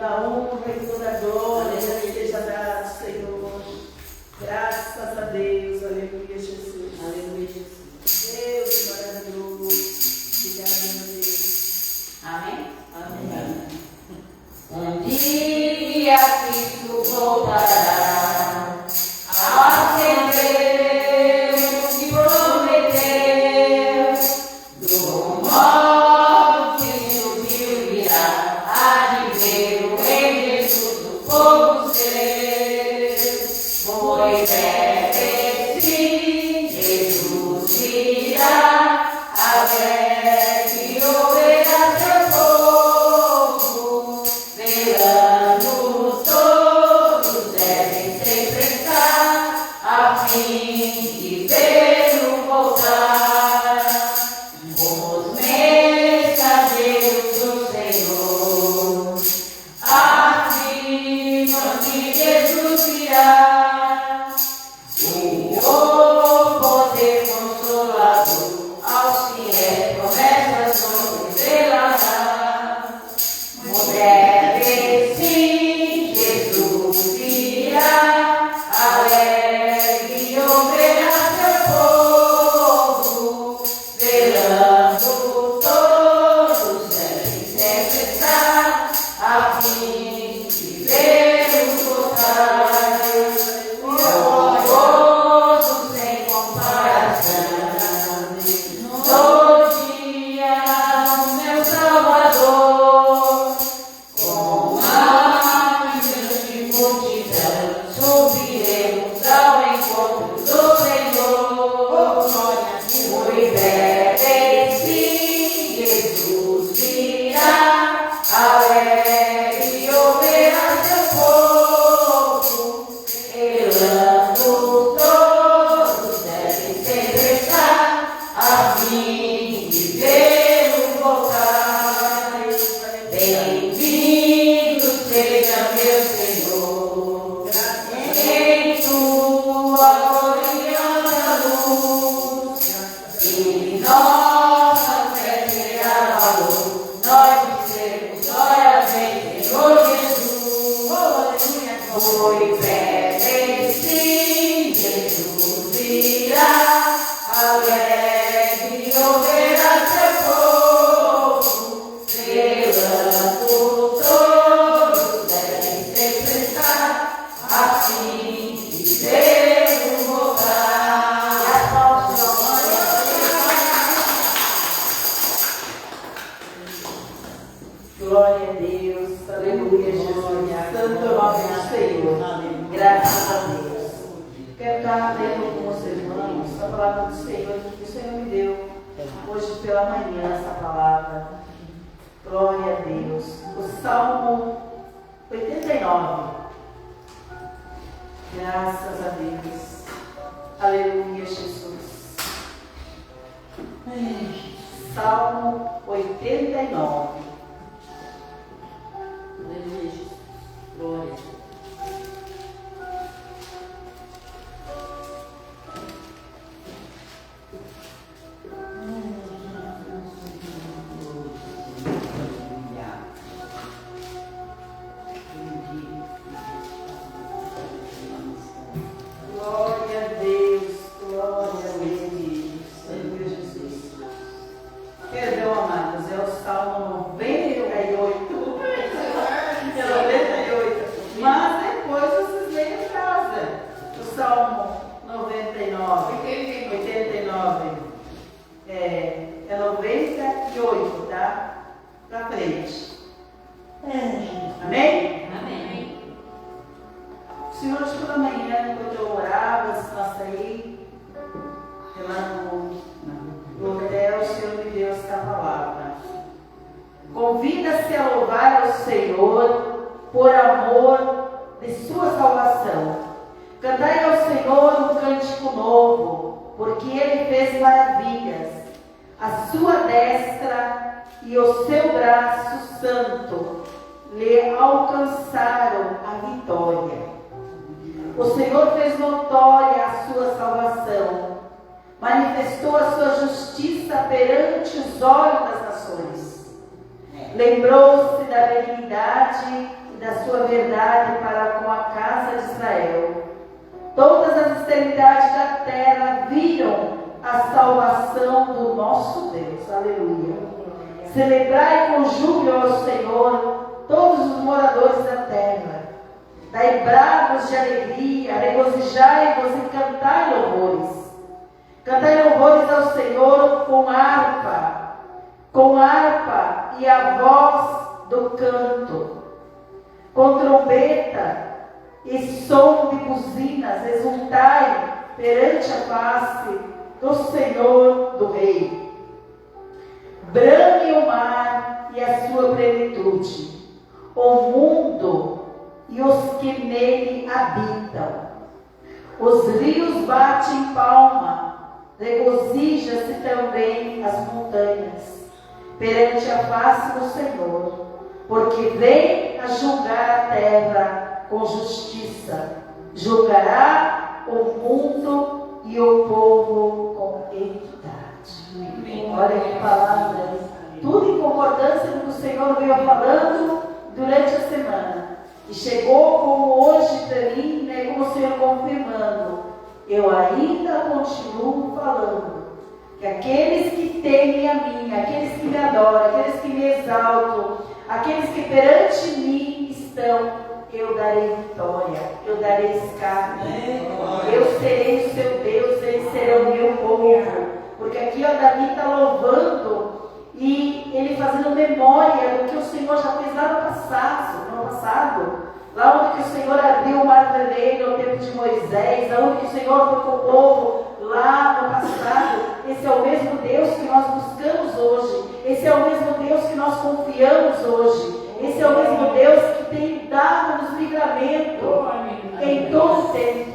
Toda honra e toda glória seja dada, Senhor. Graças a Deus, aleluia, Jesus. Aleluia, Jesus. Deus maravilhoso. Obrigada, meu Deus. Amém? Amém. Um dia Cristo voltará a acender o que prometeu. Do modo que subiu virá, há de ver o em Jesus do povo seu. Moisés, sim, Jesus virá, alegre ouvirá seu povo, velando todos devem sempre estar, a fim de vê-lo voltar. Os mensageiros do Senhor afirmam que Jesus virá. O poder consolador aos que é promessas não revelará. Mulheres, sim, Jesus virá, alegre ouvirá seu povo, velando todos devem sempre estar, a fim de ver-o voltar. Glorioso sem comparação, no dia do meu Salvador, com uma grande multidão, subiremos ao encontro do Senhor. Moisés, sim, Jesus virá, alegre ouvirá seu povo, velando todos devem sempre estar, a fim de vê-lo voltar. Bem-vindo seja meu Senhor, em tua gloriosa luz, e nossa fé terá valor, nós dizemos glória vem, Senhor Jesus. Moisés, sim, Jesus virá, alegre ouvirá seu povo, velando todos devem sempre estar, a fim de ver-o voltar. E aplausos ao Glória a Deus, aleluia, Jesus. Santo nome do Senhor. Graças a Deus. Quero estar lendo com os irmãos a palavra do Senhor que o Senhor me deu hoje pela manhã, essa palavra. Glória a Deus. O Salmo 89. Graças a Deus. Aleluia, Jesus. Salmo 89. Aleluia, Jesus. Glória. Glória a Deus, glória a Deus, Senhor Jesus. Perdão, amados, é o Salmo 98. É 98. Mas depois vocês leem em casa. O Salmo 99. 89. É 98, tá? Pra frente. Amém? Amém. O Senhor, hoje pela manhã, enquanto eu orava, antes de nós sair, lá no hotel, o Senhor me deu esta palavra. Convida-se a louvar ao Senhor por amor de sua salvação. Cantai ao Senhor um cântico novo, porque Ele fez maravilhas. A sua destra e o seu braço santo lhe alcançaram a vitória. O Senhor fez notória a sua salvação, manifestou a sua justiça perante os olhos das nações. Lembrou-se da benignidade e da sua verdade para com a casa de Israel. Todas as extremidades da terra viram a salvação do nosso Deus. Aleluia. Celebrai com júbilo ao Senhor todos os moradores da terra. Dai bravos de alegria, regozijai-vos e cantai louvores. Cantai louvores ao Senhor com harpa e a voz do canto, com trombeta e som de buzinas, exultai perante a face do Senhor do Rei. Brame o mar e a sua plenitude, o mundo e os que nele habitam. Os rios batem palma, regozija-se também as montanhas, perante a face do Senhor, porque vem a julgar a terra com justiça, julgará o mundo e o povo com equidade. Olha que palavra, tudo em concordância com o que o Senhor veio falando durante a semana. E chegou como hoje para mim, né, como o Senhor confirmando. Eu ainda continuo falando que aqueles que temem a mim, aqueles que me adoram, aqueles que me exaltam, aqueles que perante mim estão, eu darei vitória, eu darei escape, eu serei o seu Deus, eles serão meu povo. Porque aqui, ó, Davi está louvando e ele fazendo memória do que o Senhor já fez lá no passado, lá onde que o Senhor abriu o mar vermelho no tempo de Moisés, lá onde que o Senhor foi com o povo lá no passado. Esse é o mesmo Deus que nós buscamos hoje, esse é o mesmo Deus que nós confiamos hoje, esse é o mesmo Deus que tem dado-nos livramento em todo o tempo.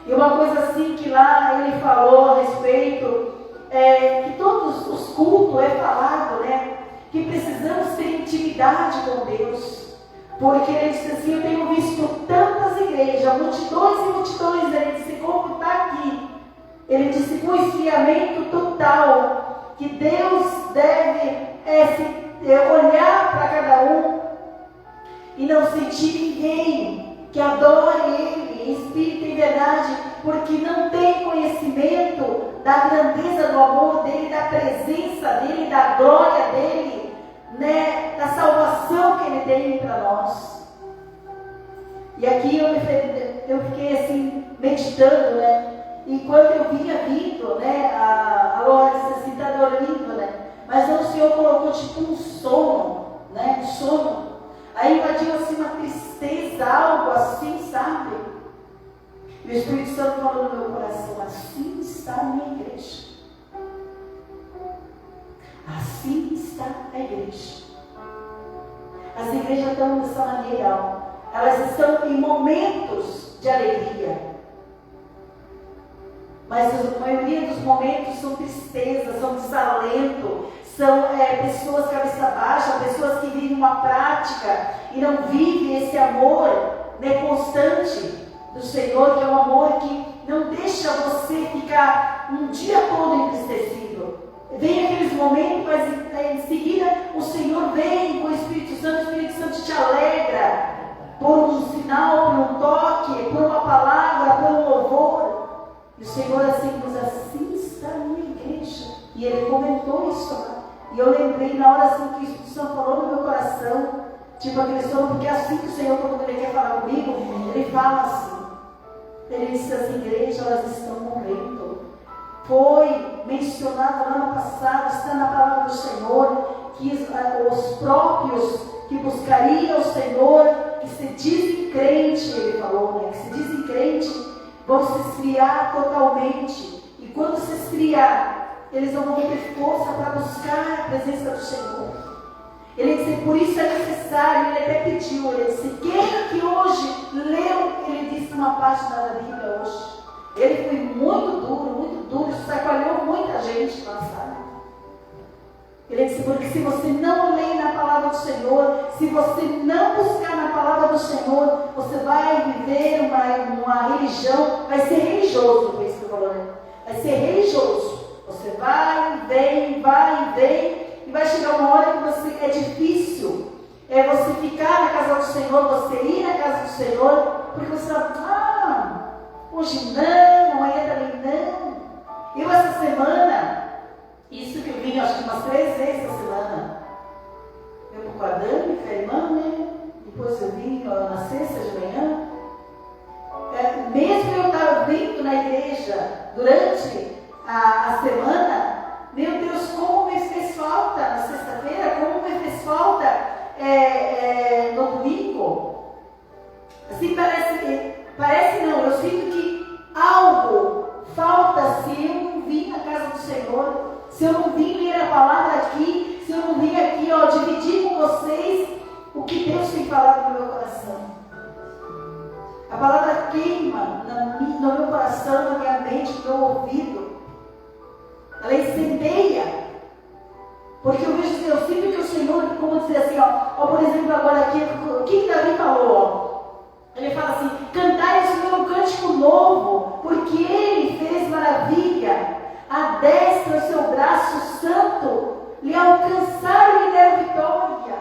E uma coisa assim que lá ele falou a respeito, que todos os cultos é falado, né? Que precisamos ter intimidade com Deus. Porque ele disse assim, eu tenho visto tantas igrejas, multidões e multidões, ele disse, como está aqui. Ele disse, com esfriamento total, que Deus deve olhar para cada um e não sentir ninguém que adore Ele em espírito e verdade, porque não tem conhecimento da grandeza do amor dEle, da presença dEle, da glória dEle, né, da salvação que Ele tem para nós. E aqui eu fiquei assim, meditando, né, e quando eu vinha vindo, né, a Laura disse assim, está dormindo, né, mas o Senhor colocou tipo um sono, né, um sono. Aí invadiu assim uma tristeza, algo assim, sabe? E o Espírito Santo falou no meu coração, assim está a minha igreja. Assim está a igreja. As igrejas estão dessa maneira, ó. Elas estão em momentos de alegria. Mas a maioria dos momentos são tristeza, são desalento, são pessoas cabeça baixa, pessoas que vivem uma prática e não vivem esse amor, né, constante do Senhor, que é um amor que não deixa você ficar um dia todo entristecido. Vem aqueles momentos, mas em seguida o Senhor vem com o Espírito Santo te alegra por um sinal, por um toque, por uma palavra, por um louvor. E o Senhor assim diz, assim está a minha igreja. E Ele comentou isso lá. E eu lembrei na hora assim que o Espírito Santo falou no meu coração, tipo aquele sono, porque é assim que o Senhor, quando Ele quer falar comigo, Ele fala assim. Ele disse, as igrejas, elas estão morrendo. Foi mencionado lá no passado, está na palavra do Senhor, que os próprios que buscariam o Senhor, que se dizem crente, Ele falou, né? Que se dizem crente, vão se esfriar totalmente. E quando se esfriar, eles não vão ter força para buscar a presença do Senhor. Ele disse, por isso é necessário, ele até pediu, ele disse, quem que hoje leu, ele disse uma página da Bíblia hoje. Ele foi muito duro, sacoalhou muita gente lá, sabe? Ele disse, porque se você não lê na palavra do Senhor, se você não buscar na palavra do Senhor, você vai viver uma religião, vai ser religioso, por isso que eu falo, né? Vai ser religioso. Você vai e vem, e vai chegar uma hora que é difícil você ficar na casa do Senhor, você ir na casa do Senhor, porque você fala, hoje não, amanhã também não. Eu essa semana, isso que eu vim acho que umas 3 vezes essa semana, eu com a Dani, com a irmã, né? Depois eu vim na sexta de manhã. Mesmo eu estar vindo na igreja durante a semana, meu Deus, como me fez falta na sexta-feira, como me fez falta no domingo. Assim parece não, eu sinto que algo falta se eu não vim na casa do Senhor, se eu não vim ler a palavra aqui, se eu não vim aqui dividir com vocês o que Deus tem falado no meu coração. A palavra queima no meu coração, na minha mente, no meu ouvido. Ela incendeia. Porque eu vejo, eu sinto que o Senhor, como dizer assim, por exemplo, agora aqui, o que Davi falou? Ele fala assim, cantai ao Senhor um cântico novo, porque Ele fez maravilha. A destra, o seu braço santo, lhe alcançaram e lhe deram vitória.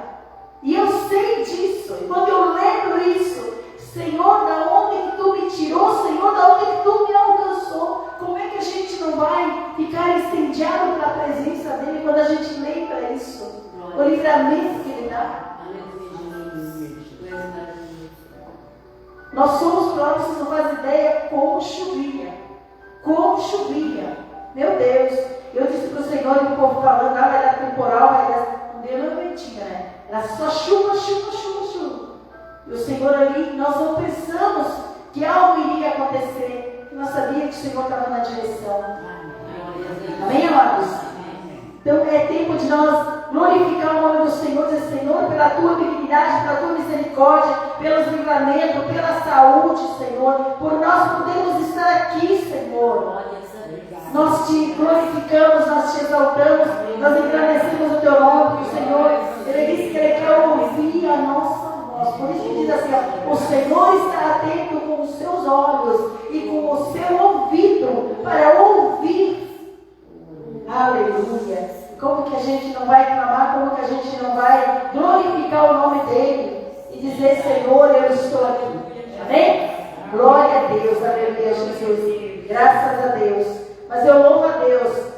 E eu sei disso. E quando eu lembro isso, Senhor, da onde que Tu me tirou? Senhor, da onde que Tu me alcançou? Como é que a gente não vai ficar incendiado pela presença dEle quando a gente lembra isso? O livramento que Ele dá. Nós somos próprios, vocês não fazem ideia como chovia. Como chovia. Meu Deus. Eu disse para o Senhor e o povo falando, vai dar temporal, vai dar. Não deu nem ventinha, né? Era só chuva, chuva, chuva, chuva. E o Senhor ali, nós não pensamos que algo iria acontecer. Nós sabíamos que o Senhor estava na direção. Amém, amados? Então é tempo de nós glorificar o nome do Senhor, dizer, Senhor, pela Tua benignidade, pela Tua misericórdia, pelos livramentos, pela saúde, Senhor, por nós podermos estar aqui, Senhor. Nós Te glorificamos, nós Te exaltamos, nós engrandecemos o Teu nome, Senhor. Ele disse que Ele quer ouvir a nossa voz. Por isso que diz assim, o Senhor está atento com os seus olhos e com o seu ouvido para ouvir. Aleluia. Como que a gente não vai clamar, como que a gente não vai glorificar o nome dEle e dizer, Senhor, eu estou aqui. Amém? Glória a Deus, aleluia, Jesus. Graças a Deus. Mas eu louvo a Deus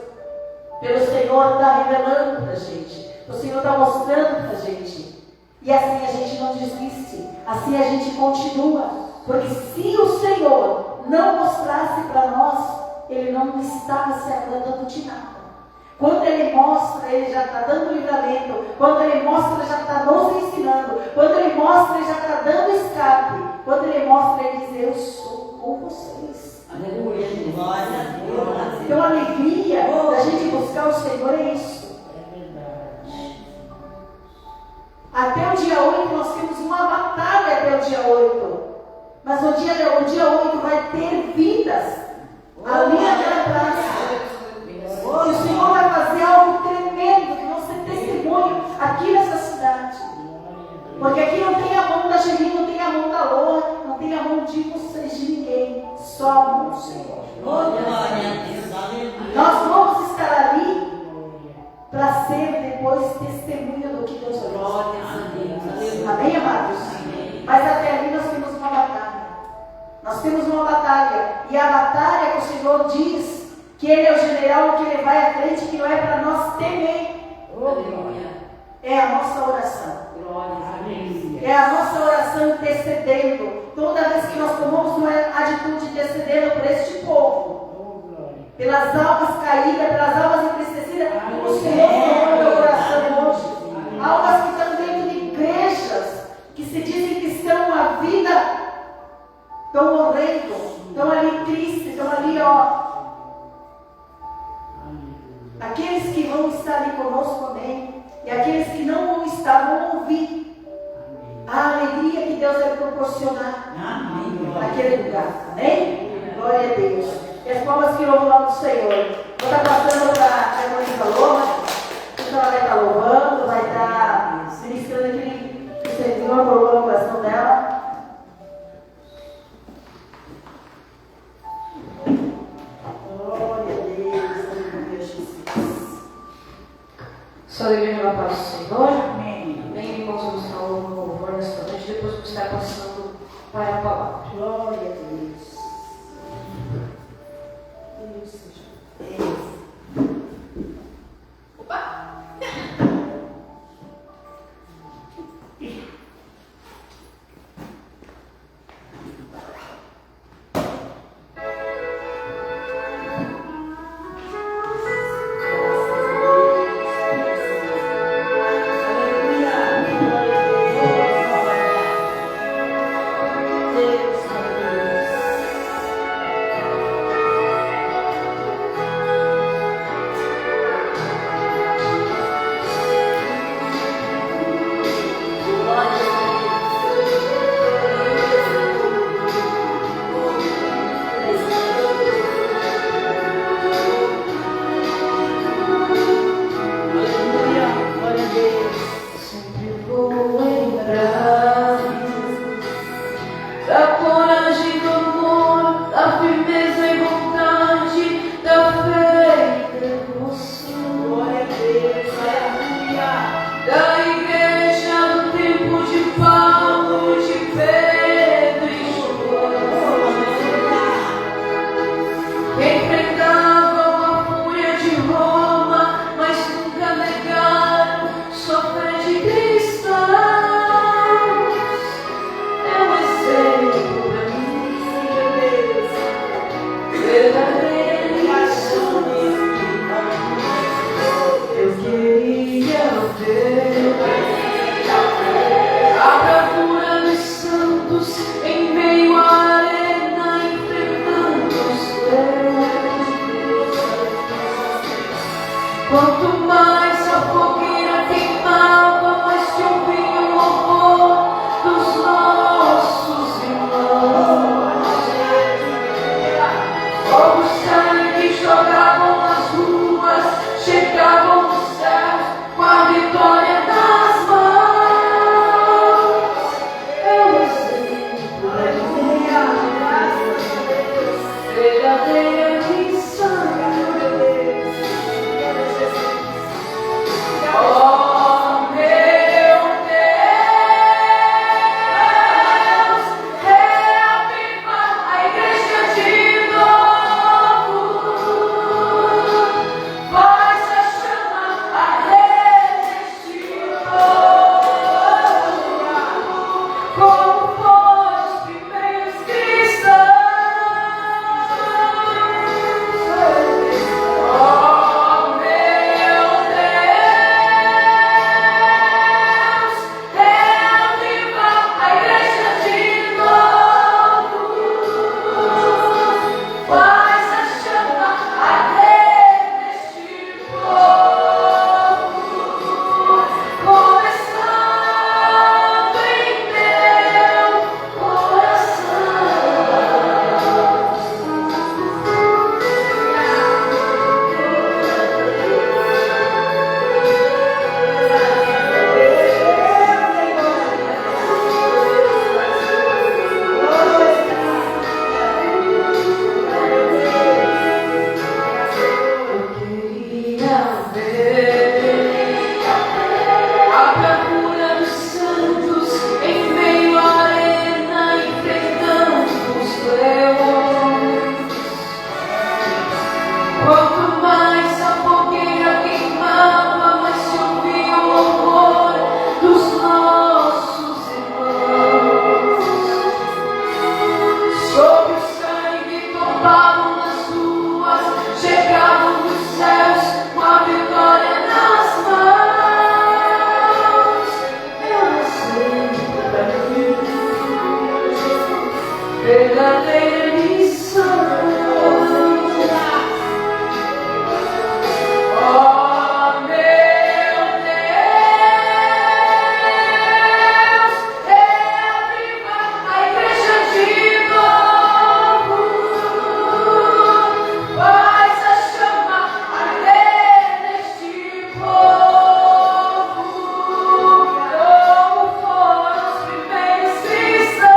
pelo Senhor estar revelando para a gente. O Senhor está mostrando para a gente. E assim a gente não desiste. Assim a gente continua. Porque se o Senhor não mostrasse para nós, Ele não estava se agradando de nada. Quando Ele mostra, Ele já está dando livramento. Quando Ele mostra, Ele já está nos ensinando. Quando Ele mostra, Ele já está dando escape. Quando Ele mostra, Ele diz, eu sou com vocês. Aleluia, glória a Deus. Então a alegria da gente buscar o Senhor é isso. É verdade. Até o dia 8 nós temos uma batalha até o dia 8. Mas o dia 8 vai ter vidas ali naquela praça. E o Senhor vai fazer algo tremendo, que vão ser testemunho aqui nessa cidade. Porque aqui não tem a mão da Geni, não tem a mão da Loa, não tem a mão de vocês, de ninguém. Só a mão do Senhor. Nós vamos estar ali para ser depois testemunha do que Deus fez. Amém, amados? Mas até ali nós temos uma batalha. Nós temos uma batalha. E a batalha que o Senhor diz que Ele é o general, que Ele vai à frente, que não é para nós temer. É a nossa oração. É a nossa oração intercedendo. Toda vez que nós tomamos uma atitude intercedendo por este povo, pelas almas caídas, pelas almas entristecidas, o Senhor tomou meu coração hoje. Almas que estão dentro de igrejas, que se dizem que estão a vida, estão morrendo, estão ali tristes, estão ali, aqueles que vão estar ali conosco, amém. E aqueles que não vão estar, vão ouvir a alegria que Deus vai proporcionar naquele lugar. Amém? Glória a Deus. E as palmas que louvam o nome do Senhor. Vou estar passando para a irmã Paloma. Então ela vai estar louvando, vai estar ministrando aquele que o Senhor colocou no coração dela. Glória a Deus. Aleluia, Jesus. Só a igreja na paz do Senhor. Amém. Amém, irmãos, vamos estar louvando nesta noite. palavra. Glória a Deus. Opa! Quanto mais a fogueira queimava, mais se ouvia o louvor dos nossos irmãos. Como o sangue jogavam nas ruas, chegavam nos céus com a vitória nas mãos. Eu exemplo verdadeira missão. Oh, meu Deus, reaviva a igreja de novo, faz a chama arder neste povo, como foi os primeiros cristãos. Oh, meu reaviva a igreja de novo, faz a chama arder neste povo, começando em meu coração. Eu queria ver a bravura dos santos em meio à arena, enfrentando os leões. Quanto mais a fogueira queimava, mais se ouvia o louvor dos nossos irmãos. Sob o sangue tombavam nas ruas, chegavam nos céus com a vitória nas mãos. Eu sei pra mim, verdadeira missão. Oh, meu Deus, reaviva a igreja de novo, faz a chama arder neste povo, como foram os primeiros cristãos.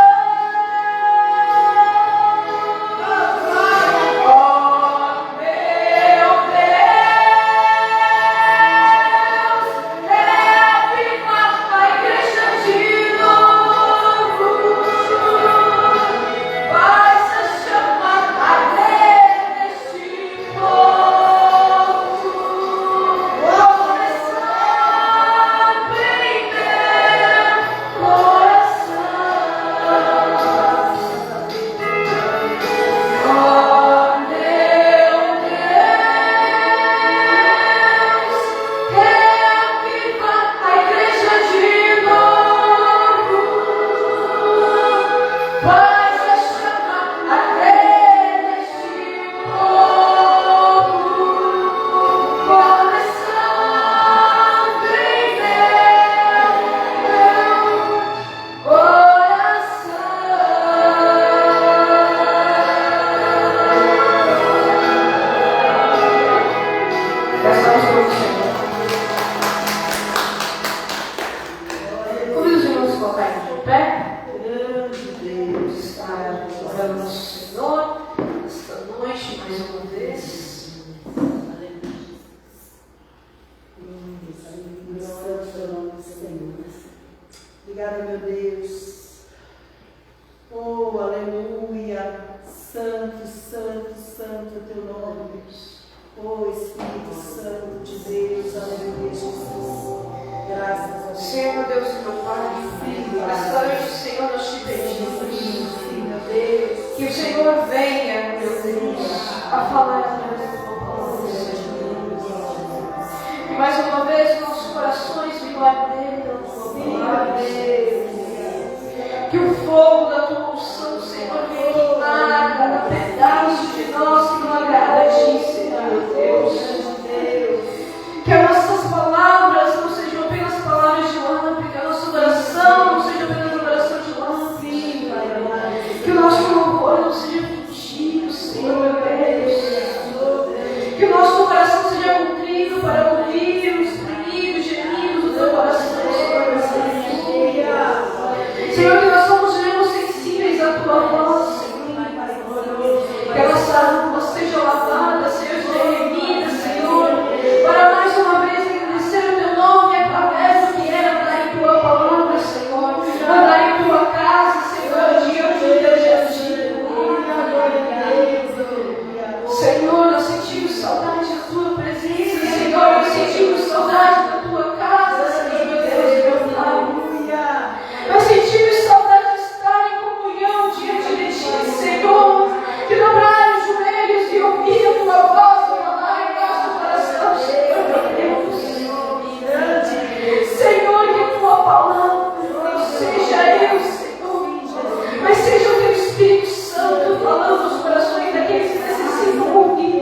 Obrigada, meu Deus. Oh, aleluia. Santo, santo, santo é teu nome, Deus. Oh, Espírito Santo de Deus, aleluia, Jesus. Graças a Deus. Senhor, Deus e meu Pai, nesta noite, Senhor, nós te pedimos, meu Deus, que o Senhor venha, meu Deus, a falar através da tua palavra, Senhor. E mais uma vez, nossos corações me guardem pela tua palavra, que o fogo da tua unção, Senhor, venha queimar cada pedaço de nós que não agrada a ti, Senhor, meu Deus. Que as nossas palavras não sejam apenas palavras de lâmpada, que a nossa oração não seja apenas adoração de lâmpada, que o nosso louvor não seja fingido, Senhor, meu Deus. Que o nosso coração seja nutrido para ouvir os gemidos, gemidos do teu coração, Senhor, meu Deus. Senhor, que nós somos sensíveis à tua voz, Senhor. Que a nossa alma seja lavada, seja remida, Senhor, para mais uma vez agradecer o teu nome através do que é andar em tua palavra, Senhor, andar em tua casa, Senhor, diante de Deus e Senhor, nós sentimos saudade da tua presença, Senhor, nós sentimos saudade da tua casa, Senhor, meu Deus e meu Pai. Nós sentimos saudade de estar em comunhão diante de ti, Senhor, de dobrar os joelhos e ouvir a tua voz falar em nosso coração, Senhor, meu Deus. Senhor, que a tua palavra não seja eu, Senhor, mas seja o teu Espírito Santo falando nos corações daqueles que necessitam ouvir,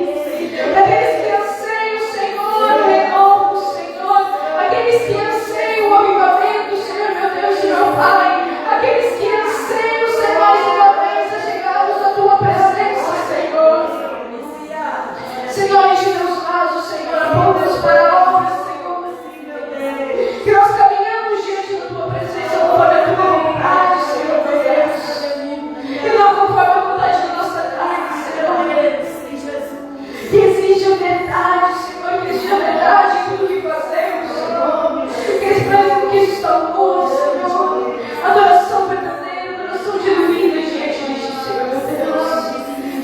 daqueles que anseiam, Senhor, o renovo, Senhor, aqueles que anseiam o avivamento, Senhor, meu Deus e meu Pai, aqueles que anseiam ser mais uma vez achegados à tua presença, Senhor. Senhor, enche meus vasos, Senhor, aponta-os para a obra, Senhor, que nós caminhamos diante da tua presença conforme a tua vontade, Senhor, meu Deus, e não conforme a vontade da nossa carne, Senhor. Que exija verdade, Senhor, que exija verdade em tudo que fazemos, Senhor. Que expressa o que está bom, Senhor. Adoração verdadeira, adoração genuína diante de ti, Senhor, meu Deus.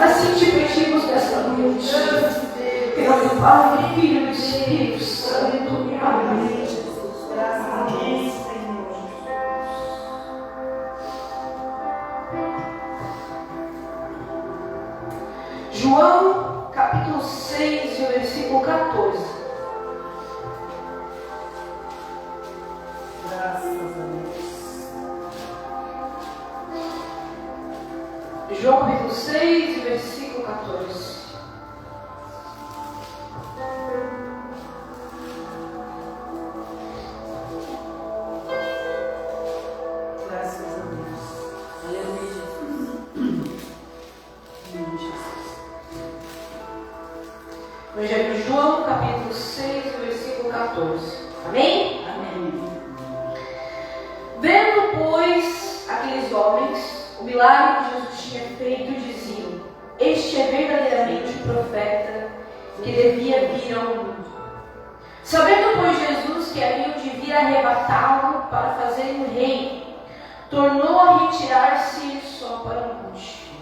Assim te pedimos nesta noite. Em nome do Pai, Filho e Espírito Santo. Amém. Amém, Senhor. João, capítulo 6, e o versículo 14. Graças a Deus. João, capítulo 6, e o versículo 14. Graças a Deus. Aleluia. Amém, Jesus. Evangelho de João, capítulo 6, e o versículo 14. Amém? Amém. Vendo, pois, aqueles homens, o milagre que Jesus tinha feito, diziam: este é verdadeiramente o profeta que devia vir ao mundo. Sabendo, pois, Jesus que haviam de vir arrebatá-lo para fazer um rei, tornou a retirar-se só para o monte.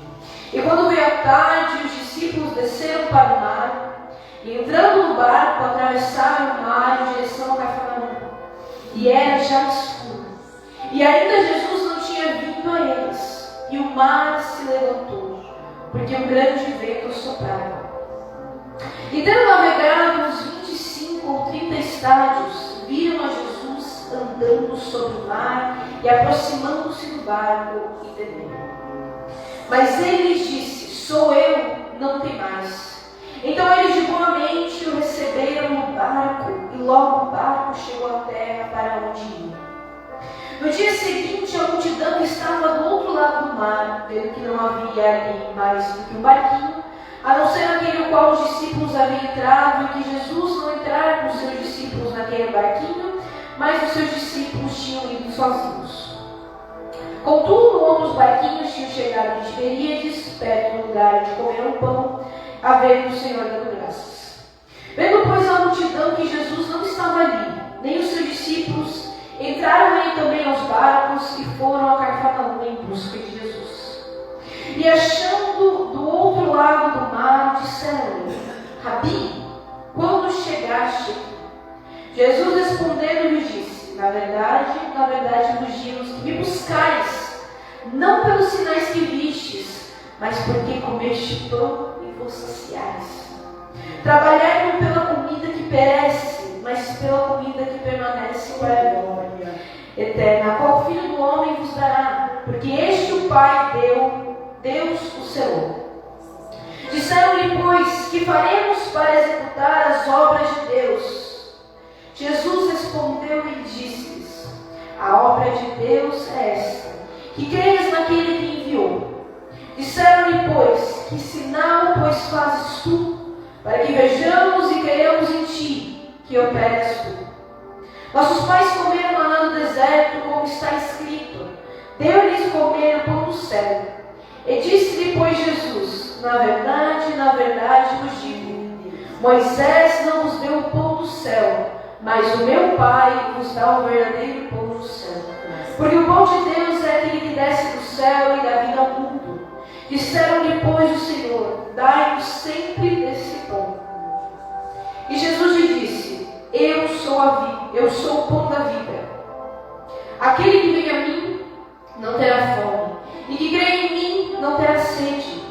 E quando veio a tarde, os discípulos desceram para o mar, e entrando no barco, atravessaram o mar em direção a Cafarnaum. E era já escuro. E ainda Jesus não tinha vindo a eles, e o mar se levantou, porque um grande vento soprava. E tendo navegado uns 25 ou 30 estádios, viram a Jesus andando sobre o mar e aproximando-se do barco, entenderam. Mas ele lhes disse: sou eu, não tem mais. Então eles de boa mente o receberam no barco, e logo o barco chegou à terra para onde ia. No dia seguinte, a multidão que estava do outro lado do mar, vendo que não havia ali mais do que um barquinho, a não ser aquele no qual os discípulos haviam entrado, e que Jesus não entrara com os seus discípulos naquele barquinho, mas os seus discípulos tinham ido sozinhos. Contudo, outros barquinhos tinham chegado de Tiberíades, perto do lugar de comer um pão, a ver o Senhor dando graças. Vendo, pois, a multidão que Jesus não estava ali, nem os seus discípulos, entraram aí também aos barcos e foram a Cafarnaum em busca de Jesus. E achando do outro lado do mar, disseram-lhe: Rabi, quando chegaste? Jesus respondendo lhe disse: na verdade vos digo que me buscais, não pelos sinais que vistes, mas porque comeste pão e vos saciais. Trabalhai não pela comida que perece, mas pela comida que permanece para a glória eterna, a qual o Filho do Homem vos dará, porque este o Pai deu, Deus o selou. Disseram-lhe, pois, que faremos para executar as obras de Deus? Jesus respondeu e disse-lhes: a obra de Deus é esta, que creias naquele que enviou. Disseram-lhe, pois, que sinal, pois, fazes tu, para que vejamos e creiamos em ti, que operas tu? Nossos pais comeram maná no deserto, como está escrito: deu-lhes comer o pão do céu. E disse-lhe, pois, Jesus: na verdade vos digo, Moisés não vos deu o pão do céu, mas o meu Pai vos dá o verdadeiro pão do céu. Porque o pão de Deus é aquele que desce do céu e dá vida ao mundo. Disseram-lhe, pois, o Senhor: dai-nos sempre desse pão. E Jesus lhe disse: eu sou o pão da vida. Aquele que vem a mim não terá fome, e que crê em mim não terá sede.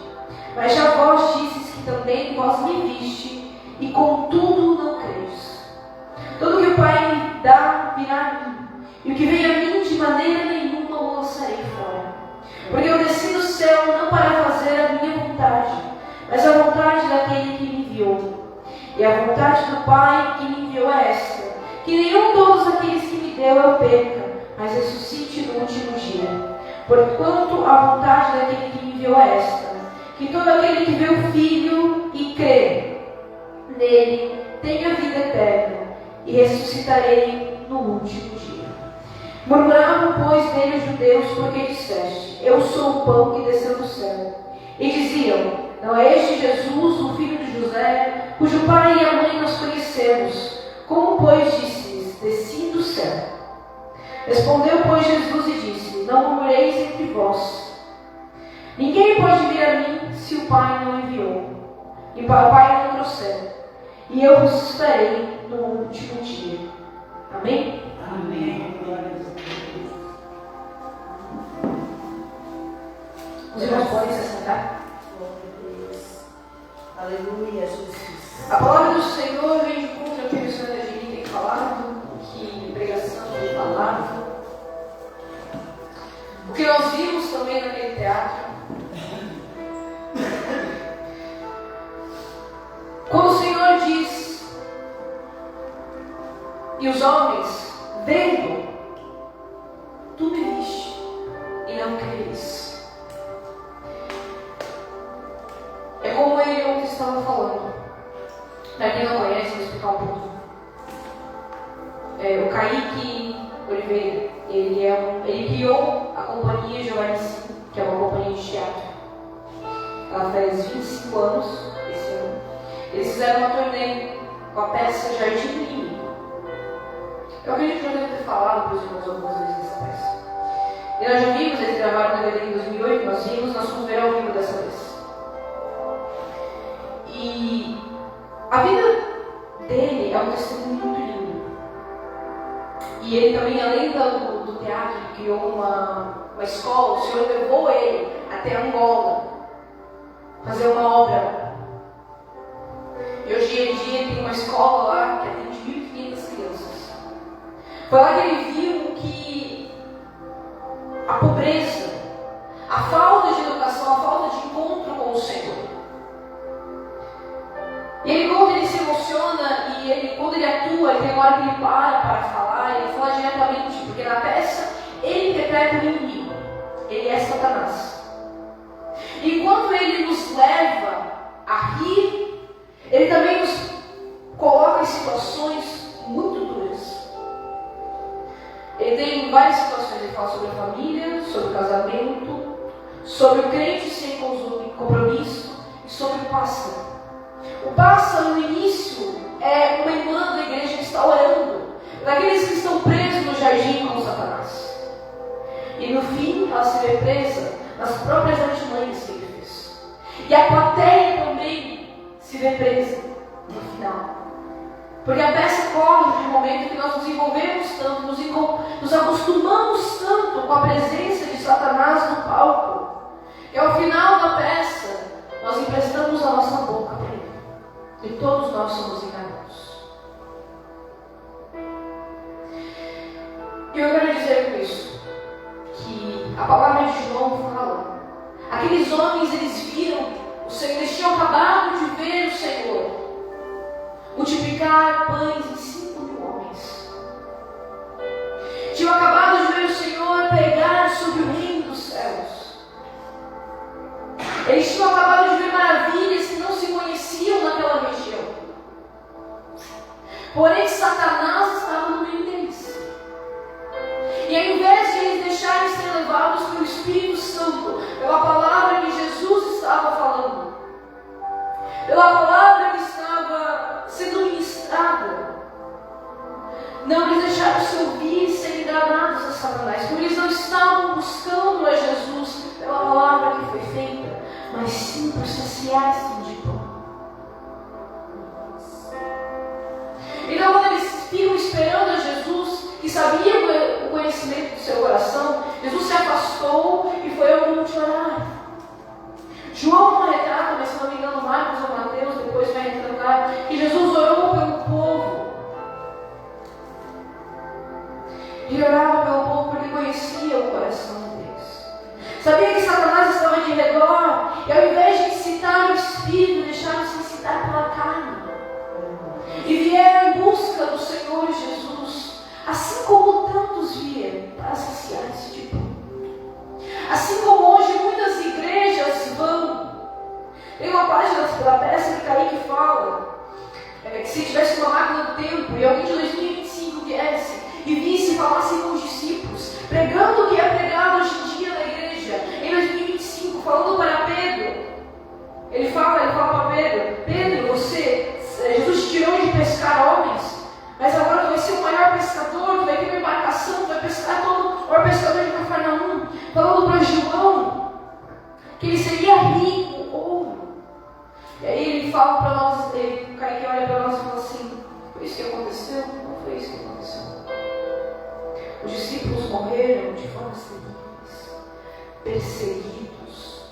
Mas já vós disseis que também vós me viste, e contudo não creis. Todo o que o Pai me dá virá a mim, e o que vem a mim de maneira nenhuma o lançarei fora. Porque eu desci do céu não para fazer a minha vontade, mas a vontade daquele que me enviou. E a vontade do Pai que me enviou é esta: que nenhum de todos aqueles que me deu eu perca, mas ressuscite no último dia. Porquanto a vontade daquele que me enviou é esta: que todo aquele que vê o Filho e crê nele tenha vida eterna, e ressuscitarei no último dia. Murmuravam, pois, dele os judeus, porque disseste: eu sou o pão que desceu do céu. E diziam: não é este Jesus, o filho de José, cujo pai e a mãe nós conhecemos? Como, pois, disse-lhes: desci do céu? Respondeu, pois, Jesus e disse: não murmureis entre vós. Ninguém pode vir a mim se o Pai não enviou, e o Pai não trouxer, e eu ressuscitarei no último dia. Amém? Amém. Glória a Deus. Os irmãos podem se sentar? Glória a Deus. Aleluia, Jesus. A palavra do Senhor vem de contra o que o Senhor Angeli tem falado, que pregação tem falado. O que nós vimos também naquele teatro. Quando o Senhor diz, e os homens, vendo, tu me viste e não creis. É como ele ontem estava falando. Para quem não conhece, vou explicar um pouco. O Kaique Oliveira, ele criou a companhia Giovanni, que é uma companhia de teatro. Ela faz 25 anos esse ano. Eles fizeram uma turnê com a peça Jardim Inimigo. Eu acredito que eu devo ter falado para os irmãos algumas vezes dessa peça. E nós já vimos, eles gravaram na DVD em 2008, nós fomos ver ao vivo dessa vez. E a vida dele é um testemunho muito lindo. E ele também, além do teatro, ele criou uma escola. O Senhor levou ele até Angola fazer uma obra. E hoje em dia ele tem uma escola lá que atende 1.500 crianças. Foi lá que ele viu que a pobreza, a falta de educação, a falta de encontro com o Senhor. E ele, quando ele se emociona e quando ele atua, ele tem uma hora que ele para falar, ele fala diretamente, porque na peça ele interpreta o inimigo, ele é Satanás. E quando ele nos leva a rir, ele também nos coloca em situações muito duras. Ele tem várias situações, ele fala sobre a família, sobre o casamento, sobre o crente sem compromisso e sobre o pássaro. O pássaro, no início, é uma irmã da igreja que está orando, daqueles que estão presos no jardim com Satanás. E no fim, ela se vê presa nas próprias artimanhas que ele fez. E a plateia também se vê presa no final. Porque a peça corre de um momento que nós nos envolvemos tanto, nos acostumamos tanto com a presença de Satanás no palco, que ao final da peça, nós emprestamos a nossa boca para ele. E todos nós somos enganados. E eu quero dizer com isso, que a palavra de João fala, aqueles homens, eles viram o Senhor, eles tinham acabado de ver o Senhor multiplicar pães em 5.000 homens. Tinham acabado de ver o Senhor pregar sobre o reino dos céus. Eles tinham acabado de ver maravilhas que não se conheciam naquela região. Porém, Satanás estava no meio deles. E ao invés de eles deixarem ser levados pelo Espírito Santo, pela palavra que Jesus estava falando, pela palavra que estava sendo ministrada, não, eles deixaram se ouvir e ser enganados a Satanás, porque eles não estavam buscando a Jesus pela palavra que foi feita, mas sim por saciar-se de pão. Então, quando eles ficam esperando a Jesus, que sabia o conhecimento do seu coração, Jesus se afastou e foi ao monte orar. João não retrata, mas se não me engano, Marcos ou Mateus depois vai retratar que Jesus orou pelo povo. Ele orava pelo povo porque conhecia o coração deles. Sabia que Satanás estava de redor e ao invés de incitar o Espírito, deixaram-se incitar pela carne. E vieram em busca do Senhor Jesus, assim como tantos vieram para saciar-se de pão. Assim como hoje muitas igrejas vão. Tem uma página da peça que Kaique fala que se tivesse uma máquina do tempo e alguém de 2025 viesse e visse e falasse com os discípulos, pregando o que é pregado hoje em dia na igreja, em 2025, falando para Pedro, ele fala para Pedro, Pedro, Jesus te tirou de pescar homens, mas agora tu vai ser o maior pescador, tu vai ter uma embarcação, tu vai pescar todo o maior pescador de Cafarnaum. Falando para João que ele seria rico, ouro. E aí ele fala para nós, o cara que olha para nós e fala assim, foi isso que aconteceu? Não foi isso que aconteceu. Os discípulos morreram de formas terríveis, perseguidos.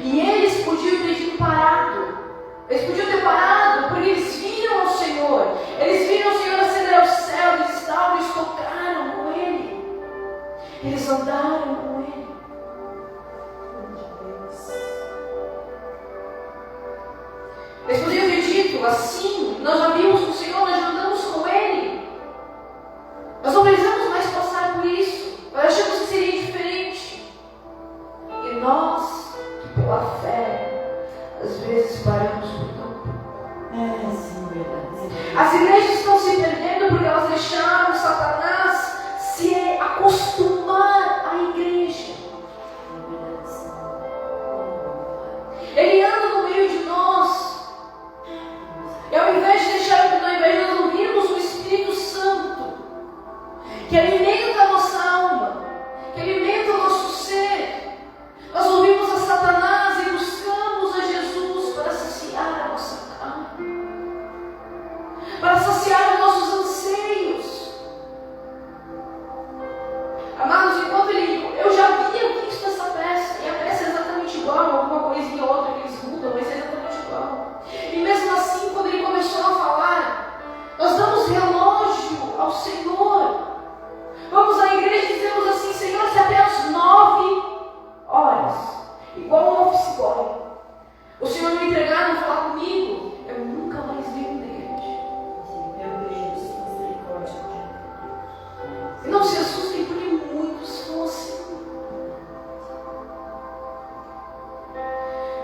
E eles podiam ter ido parado. Eles podiam ter parado, porque eles viram o Senhor. Eles viram o Senhor ascender ao céu, eles estavam, eles tocaram com Ele. Eles andaram com Ele. Eles podiam ter dito assim, nós já vimos o Senhor, nós já andamos com Ele. Nós não precisamos mais passar por isso. Nós achamos que seria diferente. E nós, que pela fé, às vezes paramos por tão pouco. As igrejas estão se perdendo porque elas deixaram Satanás se acostumar à igreja. Ele anda no meio de nós. E ao invés de deixar, ao invés de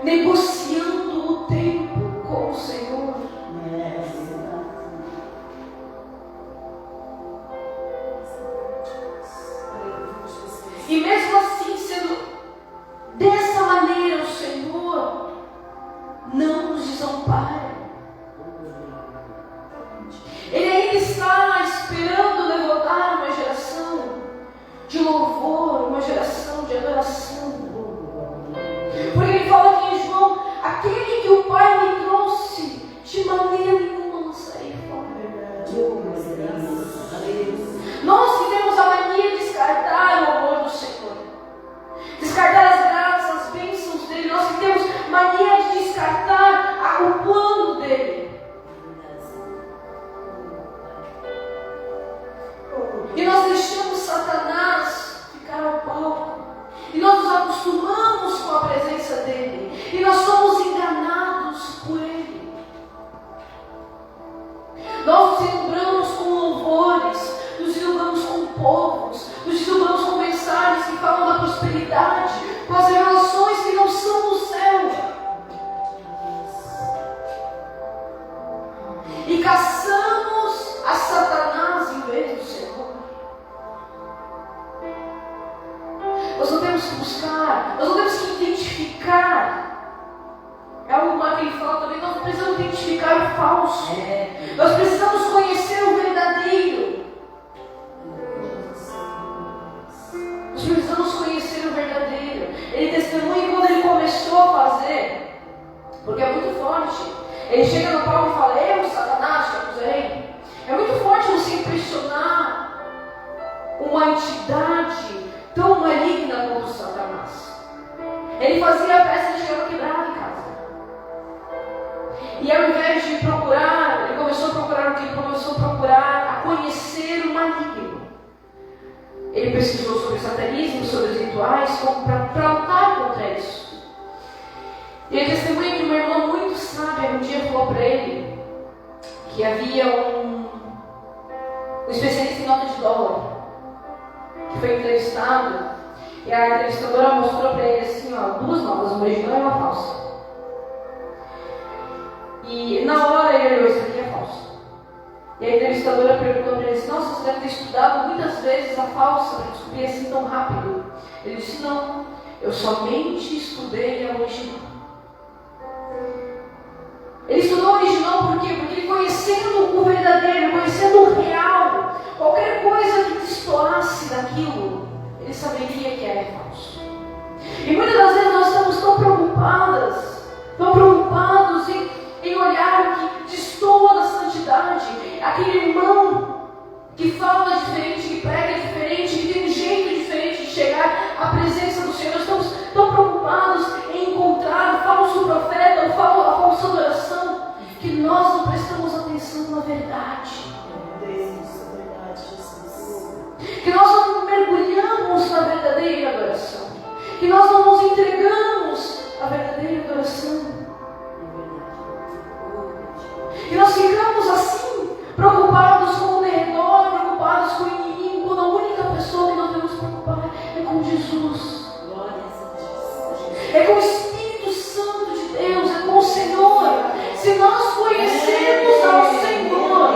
negociando o tempo com o Senhor. E mesmo assim, sendo dessa maneira, o Senhor não nos desampara. Ele ainda está esperando levantar uma geração de louvor, uma geração de adoração. Porque ele fala aqui em João: aquele que o Pai me trouxe, de maneira nenhuma lançarei fora. Nós que temos a mania de descartar o amor do Senhor, descartar as graças, as bênçãos dele, nós que temos mania de descartar o plano dele. E nós deixamos Satanás ficar ao palco. E nós nos acostumamos com a presença dele. E nós somos enganados por ele. Nós nos deslumbramos com louvores, nos deslumbramos com povos, nos deslumbramos com mensagens que falam da prosperidade, com as revelações que não são do céu. E caçamos a Satanás em vez do Senhor. Nós não temos que buscar, nós não temos que identificar. É algo que ele fala também, nós não precisamos identificar o falso. Nós precisamos conhecer o verdadeiro. Nós precisamos conhecer o verdadeiro. Ele testemunha quando ele começou a fazer, porque é muito forte. Ele chega no palco e fala: eu, Satanás, te acusarei. É muito forte você impressionar uma entidade tão maligna como Satanás. Ele fazia a peça de chegava quebrada em casa. E ao invés de procurar, ele começou a procurar o que? Ele começou a procurar a conhecer o maligno. Ele pesquisou sobre o satanismo, sobre os rituais, para lutar contra isso. E ele testemunha que uma irmã muito sábia um dia falou para ele que havia um especialista em nota de dólar que foi entrevistado, e a entrevistadora mostrou para ele assim, ó, duas notas, uma original e uma falsa. E na hora ele olhou: isso aqui é falso. E a entrevistadora perguntou para ele assim: nossa, você deve ter estudado muitas vezes a falsa para descobrir assim tão rápido. Ele disse: não, eu somente estudei a original. Ele estudou a original por quê? Porque ele, conhecendo o verdadeiro, conhecendo o real, qualquer coisa que destoasse daquilo, ele saberia que era falso. E muitas das vezes nós estamos tão preocupados em olhar o que destoa da santidade. Aquele irmão que fala diferente, que prega diferente, que tem um jeito diferente de chegar à presença do Senhor. Nós estamos tão preocupados em encontrar o falso profeta, a falsa adoração, que nós não prestamos atenção na verdade. Que nós não mergulhamos na verdadeira adoração. Que nós não nos entregamos à verdadeira adoração. E nós ficamos assim, preocupados com o derredor, preocupados com o inimigo, quando a única pessoa que nós devemos preocupar é com Jesus. É com o Espírito Santo de Deus, é com o Senhor. Se nós conhecermos ao Senhor,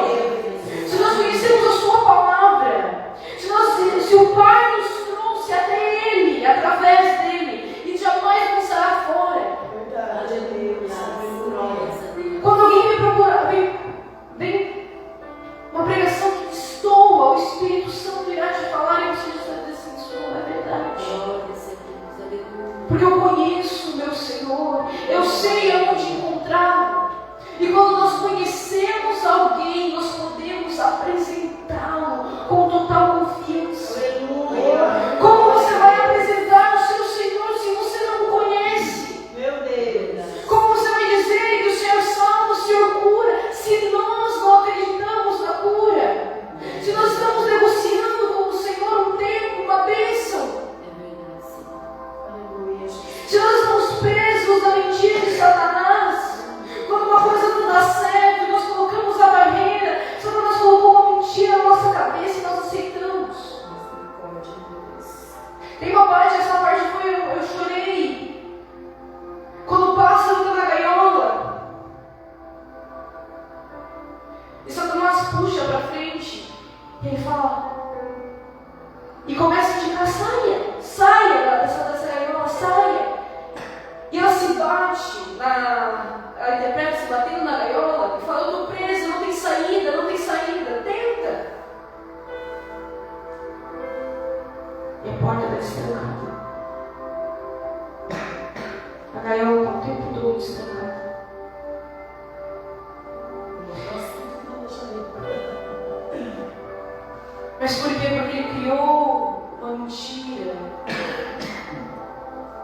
se nós conhecermos a Sua palavra, se o Pai nos trouxe até Ele, através dele, e jamais nos será fora. Quando alguém me procura, vem uma pregação que destoa, o Espírito Santo irá te falar e você está dizendo assim: isso não é verdade. Porque eu conheço o meu Senhor, eu sei aonde encontrá-lo. E quando nós conhecemos alguém, nós podemos apresentá-lo com total confiança. Como você vai apresentar o seu Senhor se você não o conhece? Meu Deus. Como você vai dizer que o Senhor salva, o Senhor cura, se nós não acreditamos na cura? Se nós estamos negociando com o Senhor um tempo, uma bênção? Se nós estamos presos à mentira de Satanás, quando uma coisa não dá certo, nós colocamos a barreira, Satanás colocou uma mentira na nossa cabeça e nós aceitamos. Tem uma parte, essa parte foi eu chorei. Quando o pai A gaiola está o tempo todo estancada. Mas por quê? Porque ele criou uma mentira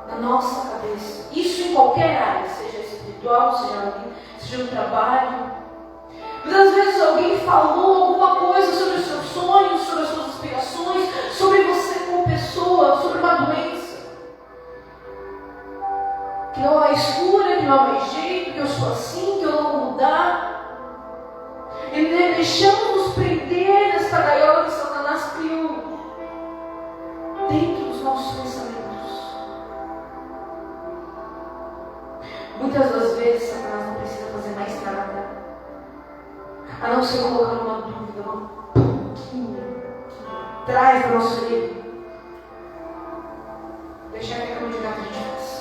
na nossa cabeça. Isso em qualquer área, seja espiritual, seja no trabalho. Muitas vezes alguém falou alguma coisa sobre os seus sonhos, sobre as suas aspirações, sobre você como pessoa, sobre uma doença. Que não há mais cura, que não há mais jeito, que eu sou assim, que eu não vou mudar. E deixamos nos prender nesta gaiola que Satanás criou dentro dos nossos pensamentos. Muitas das vezes Satanás não precisa fazer mais nada, a não ser colocar uma dúvida, uma pouquinho atrás da nossa orelha. Deixar que a cama de gato a gente faz.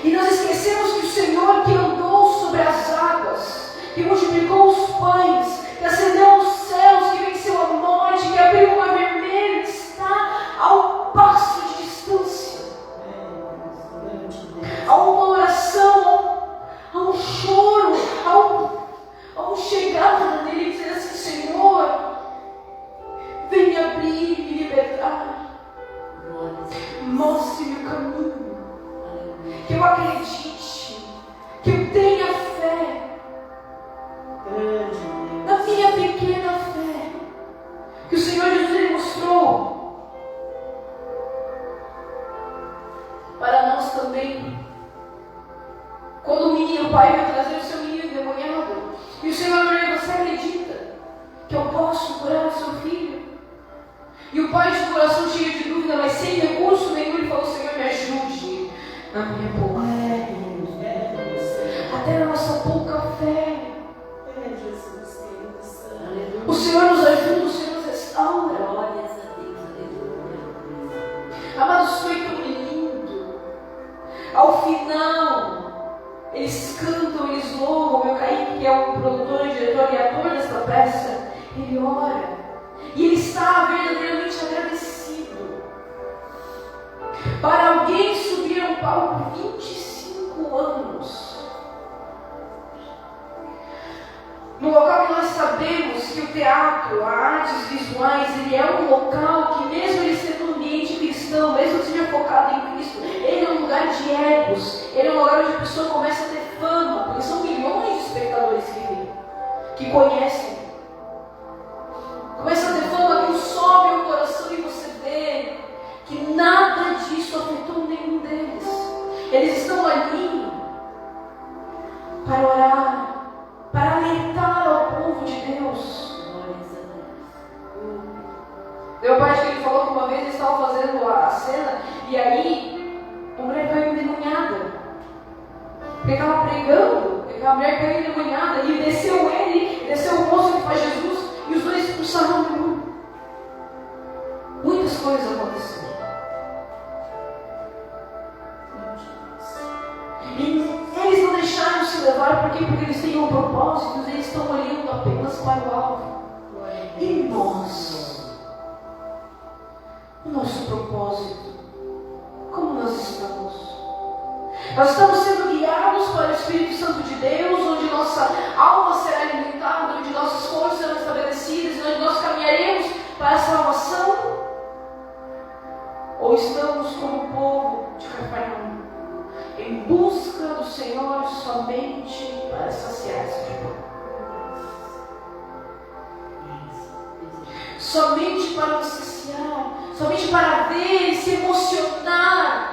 E nós esquecemos que o Senhor que andou sobre as águas, que multiplicou os pães, que acendeu os céus, que venceu a morte, que abriu o mar vermelho, está ao passo de distância. Há uma oração, há um choro, há um chegada nele e dizer assim: Senhor, venha abrir e me libertar. Mostre-me o caminho. Que eu acredite, que eu tenha fé, na minha pequena fé, que o Senhor Jesus ele mostrou para nós também. Quando o pai veio trazer o seu menino endemoniado, e o Senhor olhou: você acredita que eu posso curar o seu filho? E o pai de coração cheio de dúvida, mas sem recurso nenhum, ele falou: Senhor, me ajude na minha pouca fé, até na nossa pouca fé. O Senhor nos ajuda, o Senhor nos restaura. Amados, foi tão lindo. Ao final, eles cantam, eles louvam. O meu Kaique, que é o produtor, diretor e ator desta peça, ele ora. E ele está verdadeiramente agradecido. Para alguém subir ao palco 25 anos. No local que nós sabemos que o teatro, a artes visuais, ele é um local que, mesmo ele sendo um ambiente cristão, mesmo que seja focado em Cristo, ele é um lugar de egos, ele é um lugar onde a pessoa começa a ter fama, porque são milhões de espectadores que vêm, que conhecem. Começa a ter fama, que sobe o coração e você vê que nada disso afetou nenhum deles. Eles estão ali para orar, para alertar ao povo de Deus. Meu pai, acho que ele falou que uma vez ele estava fazendo a cena e aí a mulher caiu endemoniada. Porque estava pregando, a mulher caiu endemoniada e desceu ele, desceu o moço que faz Jesus e os dois expulsaram o demônio. Muitas coisas aconteceram. E eles não deixaram se levar, porque eles têm um propósito, eles estão olhando apenas para o alvo. E nós, o nosso propósito, como nós estamos? Nós estamos sendo guiados para o Espírito Santo de Deus, onde nossa alma será alimentada, onde nossas forças serão estabelecidas, onde nós caminharemos para a salvação? Ou estamos como o povo de Cafarnaum, em busca do Senhor somente para saciar-se de pão? Somente para nos saciar, somente para ver e se emocionar.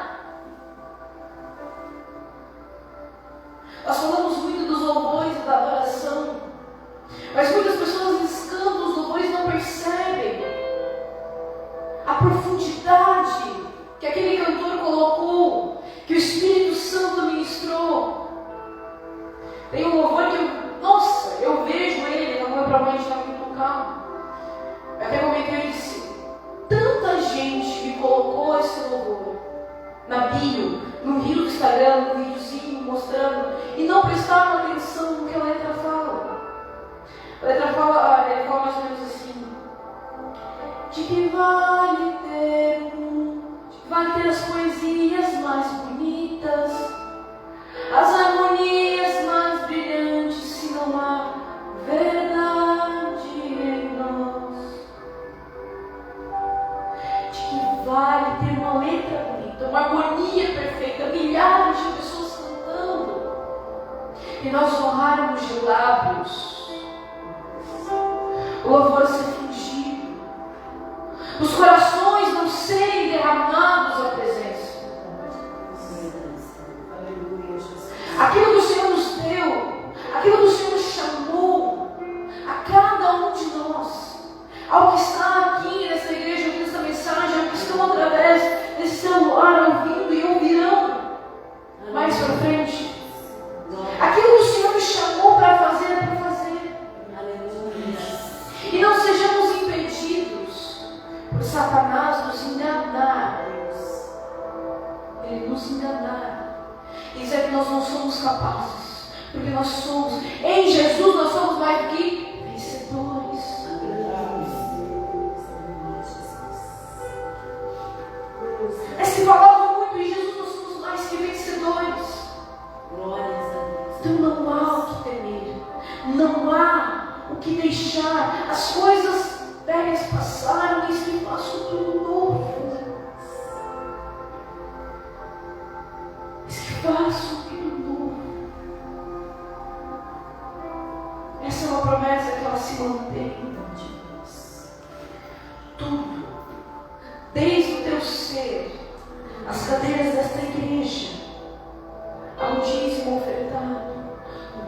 Nós falamos muito dos louvores e da adoração, mas muitas pessoas cantam os louvores e não percebem a profundidade que aquele cantor colocou, que o Espírito Santo ministrou. Tem um louvor que eu vejo ele, não foi para mãe, estava aqui no carro. Eu até comentei e disse: tanta gente me colocou esse louvor na bio, no rio do Instagram, no videozinho mostrando, e não prestaram atenção no que a letra fala. A letra fala mais ou menos assim: de que vale ter um Vale ter as poesias mais bonitas, as harmonias mais brilhantes, se não há verdade em nós. De que vale ter uma letra bonita, uma harmonia perfeita, milhares de pessoas cantando, e nós honrarmos de lábios, o louvor ser fingido, os corações não serem derramados à presença. Aquilo que o Senhor nos deu, aquilo que o Senhor nos chamou a cada um de nós, ao que está aqui nessa igreja ouvindo essa mensagem, ao que estão através desse celular ouvindo e ouvirão mais para frente, aquilo que o Senhor nos chamou para fazer é para fazer. E não sejamos impedidos por Satanás nos enganar. Ele nos enganar e dizer que nós não somos capazes, porque nós somos, em Jesus nós somos mais do que vencedores. É se falava muito em Jesus, nós somos mais que vencedores. Então não há o que temer, não há o que deixar. As coisas velhas passaram e se faço tudo novo. Faço tudo novo. Essa é uma promessa que ela se mantém. Tudo, desde o teu ser, as cadeiras desta igreja, ao dízimo ofertado,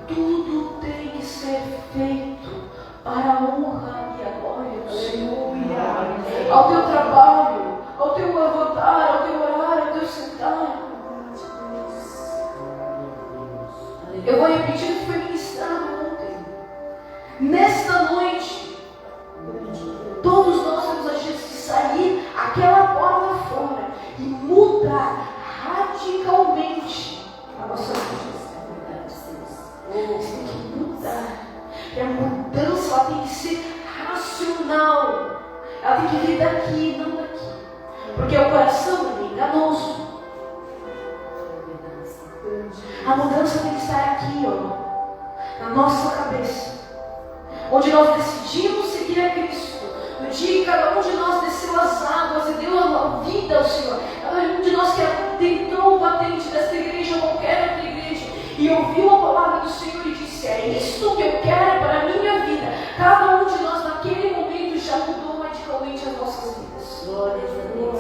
tudo tem que ser feito para a honra e a glória do Senhor. Ao teu trabalho, ao teu levantar, ao teu orar, ao teu sentar. Eu vou repetir o que foi ministrado ontem. Nesta noite, todos nós temos a chance de sair aquela porta fora e mudar radicalmente a nossa vida. Você tem que mudar. E a mudança ela tem que ser racional. Ela tem que vir daqui, não daqui. Porque o coração é enganoso. A mudança tem que estar aqui, ó, na nossa cabeça, onde nós decidimos seguir a Cristo. No dia que cada um de nós desceu as águas e deu a vida ao Senhor, cada um de nós que adentrou o batente desta igreja ou qualquer outra igreja e ouviu a palavra do Senhor e disse: é isto que eu quero para a minha vida. Cada um de nós naquele momento já mudou radicalmente as nossas vidas. Glória a Deus.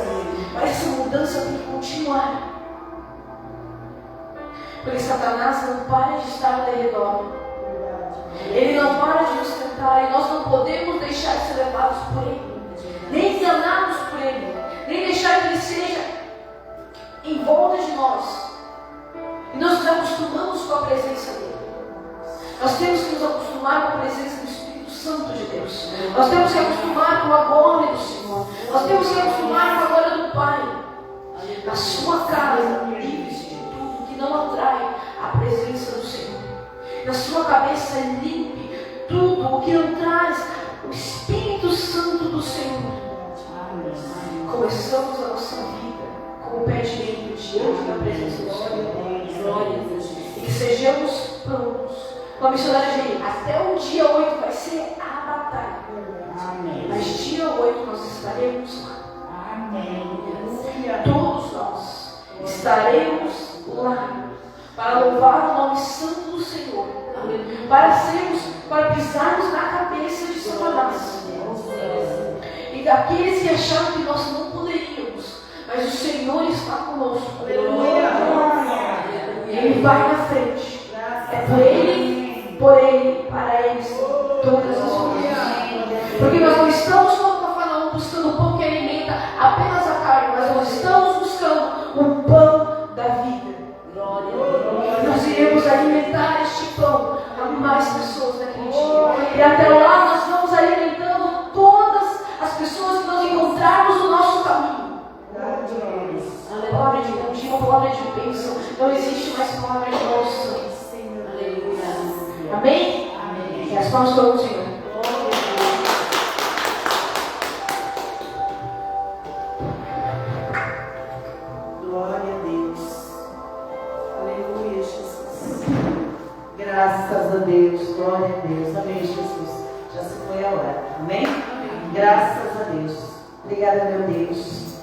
Mas essa mudança tem que continuar. Porque Satanás não para de estar ao redor. Ele não para de nos tentar e nós não podemos deixar de ser levados por ele, nem enganados por ele, nem deixar que ele seja em volta de nós. E nós nos acostumamos com a presença dele. Nós temos que nos acostumar com a presença do Espírito Santo de Deus. Nós temos que acostumar com a glória do Senhor. Nós temos que acostumar com a glória do Pai. Na sua casa, livre-se de tudo que não atrai a presença do Senhor. Na sua cabeça, limpe tudo o que não traz o Espírito Santo do Senhor. Começamos a nossa vida com o pé direito diante da presença do Senhor. E que sejamos prontos. Com a missionária de até o dia 8 vai ser a batalha. Mas dia 8 nós estaremos lá. Todos nós estaremos lá para louvar o nome santo do Senhor, para pisarmos na cabeça de Satanás e daqueles que acharam que nós não poderíamos, mas o Senhor está conosco. Ele vai na frente. É por Ele, para Ele, todas as coisas. Porque nós não estamos como Cafarnaum buscando o pão que alimenta apenas a carne, mas nós estamos buscando o pão da vida. Nós iremos alimentar este pão a mais pessoas naquele dia. E até lá nós vamos alimentando todas as pessoas que nós encontrarmos no nosso caminho. A palavra de contínuo, a palavra de bênção. Não existe mais palavra de maldição. Amém? Amém. E as palmas para o Senhor. a Deus. Amém, Jesus. Já se foi a hora. Amém? Graças a Deus. Obrigada, meu Deus.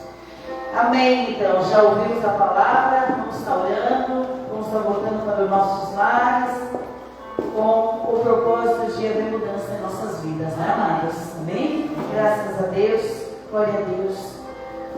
Amém. Então, já ouvimos a palavra, vamos estar orando, vamos estar voltando para os nossos lares, com o propósito de haver mudança em nossas vidas, né, amados? Amém? Graças a Deus. Glória a Deus.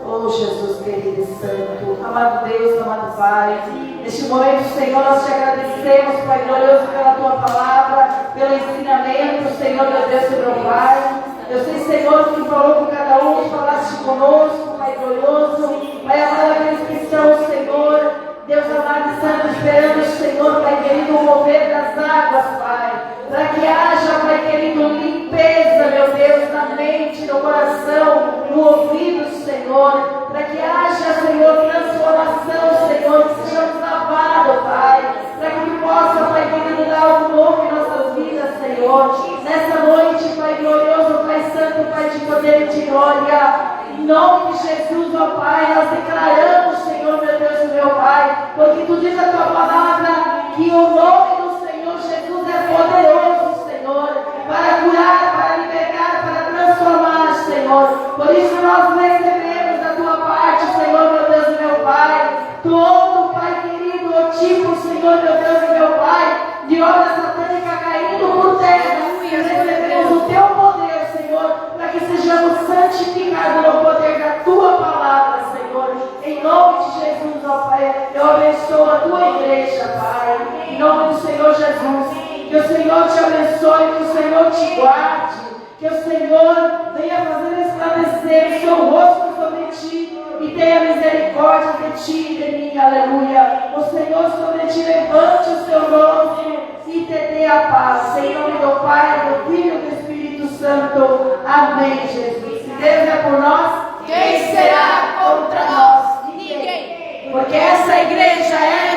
Oh, Jesus querido e santo, amado Deus, amado Pai, neste momento, Senhor, nós te agradecemos, Pai glorioso, pela Tua palavra, pelo ensinamento, Senhor, meu Deus e meu Pai. Eu sei, Senhor, que falou com cada um, falaste conosco, Pai glorioso, Pai amado, aqueles que estão, Senhor, Deus amado e santo, esperando, Senhor, Pai querido, o mover das águas, Pai, para que haja, Pai querido, limpeza, meu Deus, na mente, no coração, no ouvido, Senhor, para que haja, Senhor, transformação, Senhor, que sejamos lavados, Pai, para que Tu possa, Pai querido, dar algo novo em nossas vidas, Senhor, nessa noite, Pai glorioso, Pai santo, Pai de poder e de glória, em nome de Jesus, ó Pai, nós declaramos, Senhor, meu Deus e meu Pai, porque Tu diz a Tua palavra, que o nome do Senhor Jesus é poderoso, Senhor, para curar, para libertar, para transformar, Senhor. Por isso nós recebemos da Tua parte, Senhor, meu Deus e meu Pai, todo, Pai querido, o tipo, Senhor, meu Deus e meu Pai, de obra satânica caindo por terra. Recebemos o Teu poder, Senhor, para que sejamos santificados no poder da Tua palavra, Senhor. Em nome de Jesus, ó Pai, eu abençoo a Tua igreja, Pai. Em nome do Senhor Jesus. Que o Senhor te abençoe, que o Senhor te guarde, que o Senhor venha fazer resplandecer o seu rosto sobre ti e tenha misericórdia de ti e de mim, aleluia. O Senhor sobre ti levante o seu rosto e te dê a paz. Em nome do Pai, do Filho e do Espírito Santo. Amém, Jesus. Se Deus é por nós, Quem será contra nós? Ninguém. porque essa igreja é